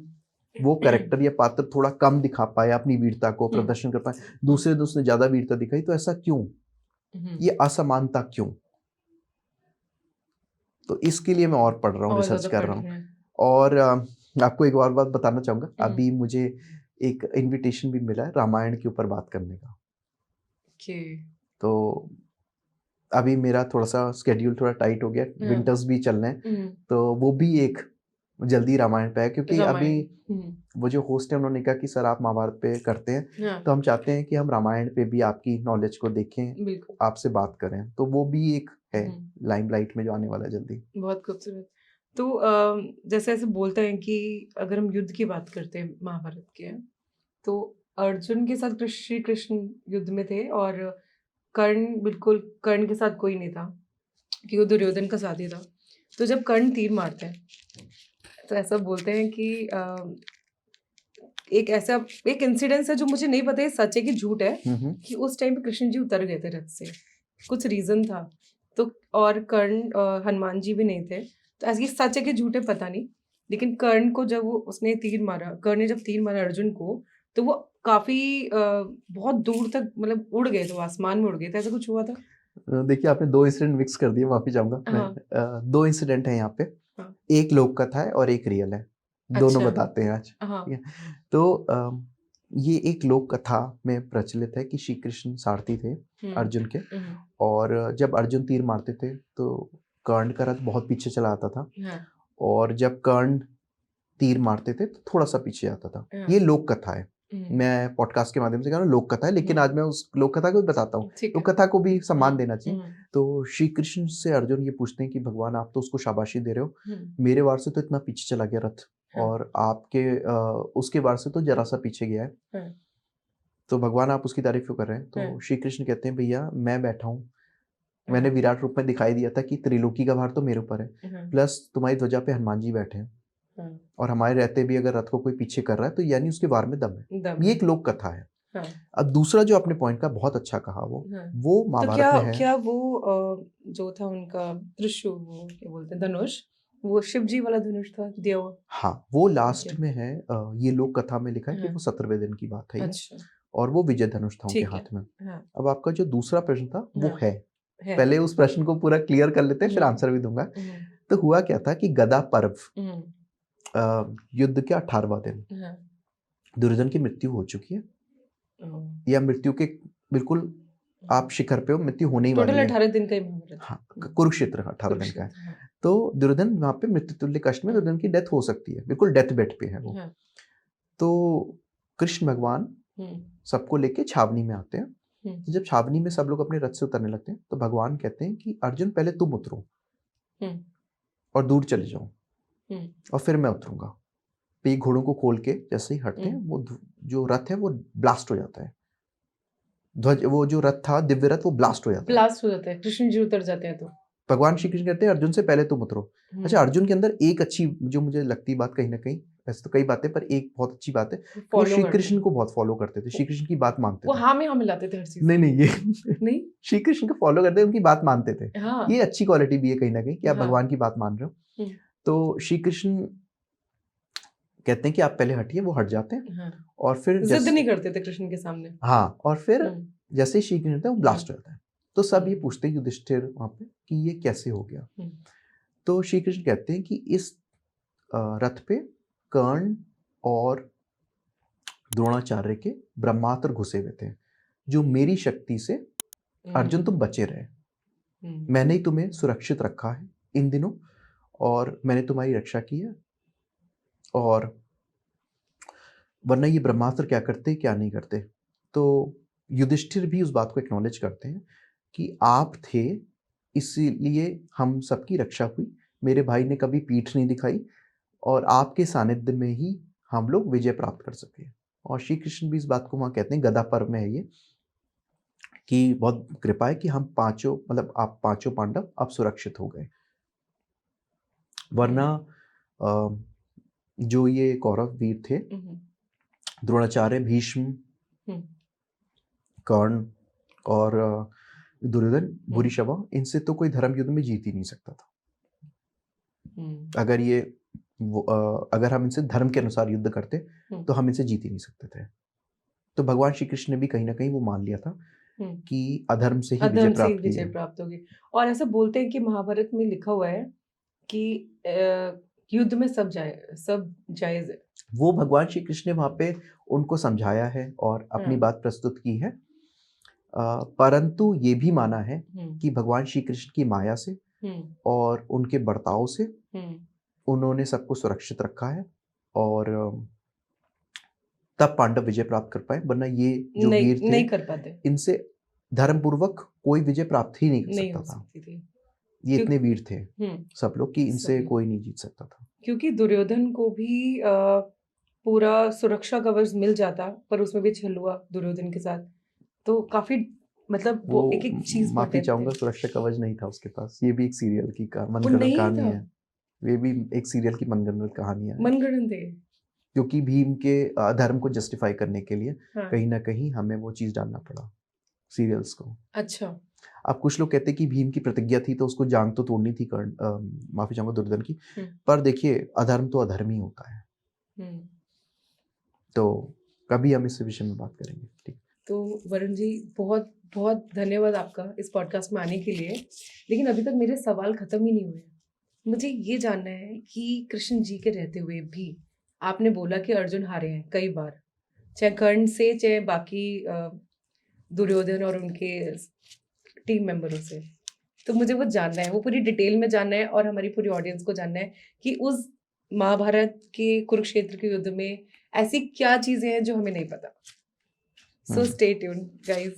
Speaker 2: वो कैरेक्टर या पात्र थोड़ा कम दिखा पाए, अपनी वीरता को प्रदर्शन कर पाए, दूसरे दिन उसने ज्यादा वीरता दिखाई। तो ऐसा क्यों, ये असमानता क्यों? तो इसके लिए मैं और पढ़ रहा हूँ, रिसर्च कर रहा हूँ। और आपको एक और बात बताना चाहूंगा, अभी मुझे एक इनविटेशन भी मिला है रामायण के ऊपर बात करने का। तो अभी मेरा थोड़ा सा स्केड्यूल थोड़ा टाइट हो गया, विंटर्स भी चल रहे हैं, तो वो भी एक जल्दी रामायण पे है। क्योंकि अभी वो जो होस्ट है उन्होंने कहा कि सर आप महाभारत पे करते हैं, तो हम चाहते हैं कि हम रामायण पे भी आपकी नॉलेज को देखें, आपसे बात करें। तो वो भी एक है लाइमलाइट में जो आने वाला है जल्दी।
Speaker 1: बहुत खूबसूरत। तो जैसे ऐसे बोलते हैं कि अगर हम युद्ध की बात करते हैं महाभारत के, तो अर्जुन के साथ श्री कृष्ण युद्ध में थे और कर्ण के साथ कोई नहीं था, कि वो दुर्योधन का साथी था। तो जब कर्ण तीर मारते हैं तो ऐसा बोलते हैं कि एक इंसिडेंस है जो मुझे नहीं पता है सच है कि झूठ है, कि उस टाइम पे कृष्ण जी उतर गए थे रथ से, कुछ रीजन था। तो और कर्ण हनुमान जी भी नहीं थे। तो ऐसी सच है कि झूठ है पता नहीं, लेकिन कर्ण को जब कर्ण ने जब तीर मारा अर्जुन को, तो वो काफी बहुत दूर तक मतलब उड़ गए थे, आसमान में उड़ गए थे। ऐसा कुछ हुआ था?
Speaker 2: देखिए आपने दो इंसिडेंट मिक्स कर दिए, माफी चाहूंगा। दो इंसिडेंट है यहाँ पे, एक लोक कथा है और एक रियल है। दोनों बताते हैं आज। तो ये एक लोक कथा में प्रचलित है कि श्री कृष्ण सारथी थे अर्जुन के, और जब अर्जुन तीर मारते थे तो कर्ण का रथ बहुत पीछे चला आता था, और जब कर्ण तीर मारते थे तो थोड़ा सा पीछे आता था। ये लोक कथा है। मैं पॉडकास्ट के माध्यम से कह रहा हूँ, लोक कथा है, लेकिन आज मैं उस लोक कथा को भी बताता हूँ।
Speaker 1: ठीक है।
Speaker 2: लोक कथा को भी सम्मान देना चाहिए। तो श्री कृष्ण से अर्जुन ये पूछते हैं कि भगवान आप तो उसको शाबाशी दे रहे हो, मेरे वार से तो इतना पीछे चला गया रथ, और आपके उसके वार से तो जरा सा पीछे गया है, तो भगवान आप उसकी तारीफ क्यों कर रहे हैं? तो श्री कृष्ण कहते हैं भैया मैं बैठा हूँ, मैंने विराट रूप में दिखाई दिया था कि त्रिलोकी का भार तो मेरे ऊपर है, प्लस तुम्हारी ध्वजा पे हनुमान जी बैठे हैं, और हमारे रहते भी अगर रथ को कोई पीछे कर रहा है तो यानी उसके वार में दम है। ये एक लोक कथा है। अब दूसरा जो आपने पॉइंट का बहुत अच्छा कहा, वो महाभारत में है।
Speaker 1: क्या वो जो था उनका त्रिशूल, वो क्या बोलते हैं, धनुष, वो शिव जी वाला धनुष था दिया हुआ?
Speaker 2: हाँ, वो लास्ट में है। ये लोक कथा में लिखा है कि वो 17वें दिन की बात है ये।
Speaker 1: अच्छा।
Speaker 2: और वो विजय धनुष था उनके हाथ में। अब आपका जो दूसरा प्रश्न था वो है, पहले उस प्रश्न को पूरा क्लियर कर लेते हैं, फिर आंसर भी दूंगा। तो हुआ क्या था कि गदा पर्व, युद्ध के 18वां दिन, दुर्योधन की मृत्यु हो चुकी है, या मृत्यु के बिल्कुल आप शिखर पे हो, मृत्यु होने ही वाली है।
Speaker 1: 18 दिन का ही।
Speaker 2: हाँ, कुरुक्षेत्र 18 दिन का है। तो दुर्योधन वहां पे मृत्यु तुल्य कष्ट में दुर्योधन की डेथ हो सकती है, बिल्कुल डेथ बेड पे है वो। तो कृष्ण भगवान सबको लेके छावनी में आते हैं। जब छावनी में सब लोग अपने रथ से उतरने लगते हैं तो भगवान कहते हैं कि अर्जुन पहले तुम उतरो और दूर चले जाओ, और फिर मैं उतरूंगा। तो ये घोड़ों को खोल के जैसे ही हटते हैं, वो जो रथ है वो ब्लास्ट हो जाता है, ध्वज, वो जो रथ था दिव्य रथ, वो ब्लास्ट हो जाता है।
Speaker 1: कृष्ण जी उतर जाते हैं तो
Speaker 2: भगवान श्री कृष्ण कहते हैं अर्जुन से पहले तुम उतरो। अच्छा, अर्जुन के अंदर एक अच्छी जो मुझे लगती बात, कहीं ना कहीं, वैसे तो कई बातें, पर एक बहुत अच्छी बात है, वो श्री कृष्ण को बहुत फॉलो करते थे, श्री कृष्ण की बात मानते थे।
Speaker 1: वो हाँ में हाँ मिलाते थे हर चीज।
Speaker 2: नहीं ये नहीं, श्री कृष्ण को फॉलो करते, उनकी बात मानते थे। ये अच्छी क्वालिटी भी है कहीं ना कहीं कि आप भगवान की बात मान रहे हो। तो श्री कृष्ण कहते हैं कि आप पहले हटिए, वो हट जाते हैं, और फिर
Speaker 1: जिद नहीं करते थे कृष्ण के सामने।
Speaker 2: हाँ, और फिर जैसे श्री कृष्ण होता है वो ब्लास्ट हो जाता है। तो सब ये पूछते हैं युधिष्ठिर वहां पे कि ये कैसे हो गया। तो श्री कृष्ण कहते हैं कि इस रथ पे कर्ण और द्रोणाचार्य के ब्रह्मास्त्र घुसे हुए थे, जो मेरी शक्ति से अर्जुन तुम बचे रहे, मैंने ही तुम्हें सुरक्षित रखा है इन दिनों, और मैंने तुम्हारी रक्षा की है, और वरना ये ब्रह्मास्त्र क्या करते क्या नहीं करते। तो युधिष्ठिर भी उस बात को एक्नॉलेज करते हैं कि आप थे, इसीलिए हम सबकी रक्षा हुई, मेरे भाई ने कभी पीठ नहीं दिखाई, और आपके सानिध्य में ही हम लोग विजय प्राप्त कर सके। और श्री कृष्ण भी इस बात को वहाँ कहते हैं, गदा पर्व में है ये, कि बहुत कृपा है कि हम पांचों, मतलब आप पांचों पांडव अब सुरक्षित हो गए, वरना जो ये कौरव वीर थे, द्रोणाचार्य, भीष्म, कर्ण और दुर्योधन, भूरिश्रवा, इनसे तो कोई धर्म युद्ध में जीत ही नहीं सकता था। अगर हम इनसे धर्म के अनुसार युद्ध करते तो हम इनसे जीत ही नहीं सकते थे। तो भगवान श्री कृष्ण ने भी कहीं ना कहीं वो मान लिया था कि अधर्म से ही विजय प्राप्त
Speaker 1: होगी। और ऐसा बोलते हैं कि महाभारत में लिखा हुआ है कि युद्ध में सब जायज है।
Speaker 2: वो भगवान श्री कृष्ण ने वहां पे उनको समझाया है और अपनी बात प्रस्तुत की है, परंतु ये भी माना है कि भगवान श्री कृष्ण की माया से और उनके बर्ताव से उन्होंने सबको सुरक्षित रखा है, और तब पांडव विजय प्राप्त कर पाए, वरना ये जो वीर थे
Speaker 1: नहीं कर पाते,
Speaker 2: इनसे धर्म पूर्वक कोई विजय प्राप्त ही नहीं कर सकता था। ये इतने वीर थे सब लोग कि इनसे कोई नहीं जीत सकता था।
Speaker 1: क्योंकि दुर्योधन को भी पूरा सुरक्षा कवच मिल जाता, पर उसमें भी छल हुआ दुर्योधन के साथ, तो काफी मतलब वो एक चीज,
Speaker 2: माफी चाहूंगा, सुरक्षा कवच नहीं था उसके पास। ये भी एक सीरियल की मनगढ़ंत कहानी है, ये भी एक सीरियल की मनगढ़ंत कहानी है।
Speaker 1: मनगढ़ंत है,
Speaker 2: क्योंकि भीम के अधर्म को जस्टिफाई करने के लिए कहीं ना कहीं हमें वो चीज डालना पड़ा सीरियल्स को।
Speaker 1: अच्छा,
Speaker 2: अब कुछ लोग कहते हैं कि भीम की प्रतिज्ञा थी तो उसको जान तो तोड़नी थी, माफी चाहूंगा दुर्योधन की, पर देखिए अधर्म तो अधर्म ही होता है। तो कभी हम इस विषय में बात करेंगे, ठीक।
Speaker 1: तो वरुण जी, बहुत बहुत धन्यवाद आपका इस पॉडकास्ट में आने के लिए। लेकिन अभी तक मेरे सवाल खत्म ही नहीं हुए। मुझे ये जानना है कि कृष्ण जी के रहते हुए भी आपने बोला कि अर्जुन हारे हैं कई बार, चाहे कर्ण से, चाहे बाकी दुर्योधन और उनके टीम मेंबरों से। तो मुझे वो जानना है, वो पूरी डिटेल में जानना है, और हमारी पूरी ऑडियंस को जानना है कि उस महाभारत के कुरुक्षेत्र के युद्ध में ऐसी क्या चीजें हैं जो हमें नहीं पता. So stay tuned, guys.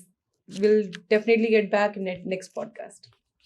Speaker 1: We'll definitely get back in next podcast.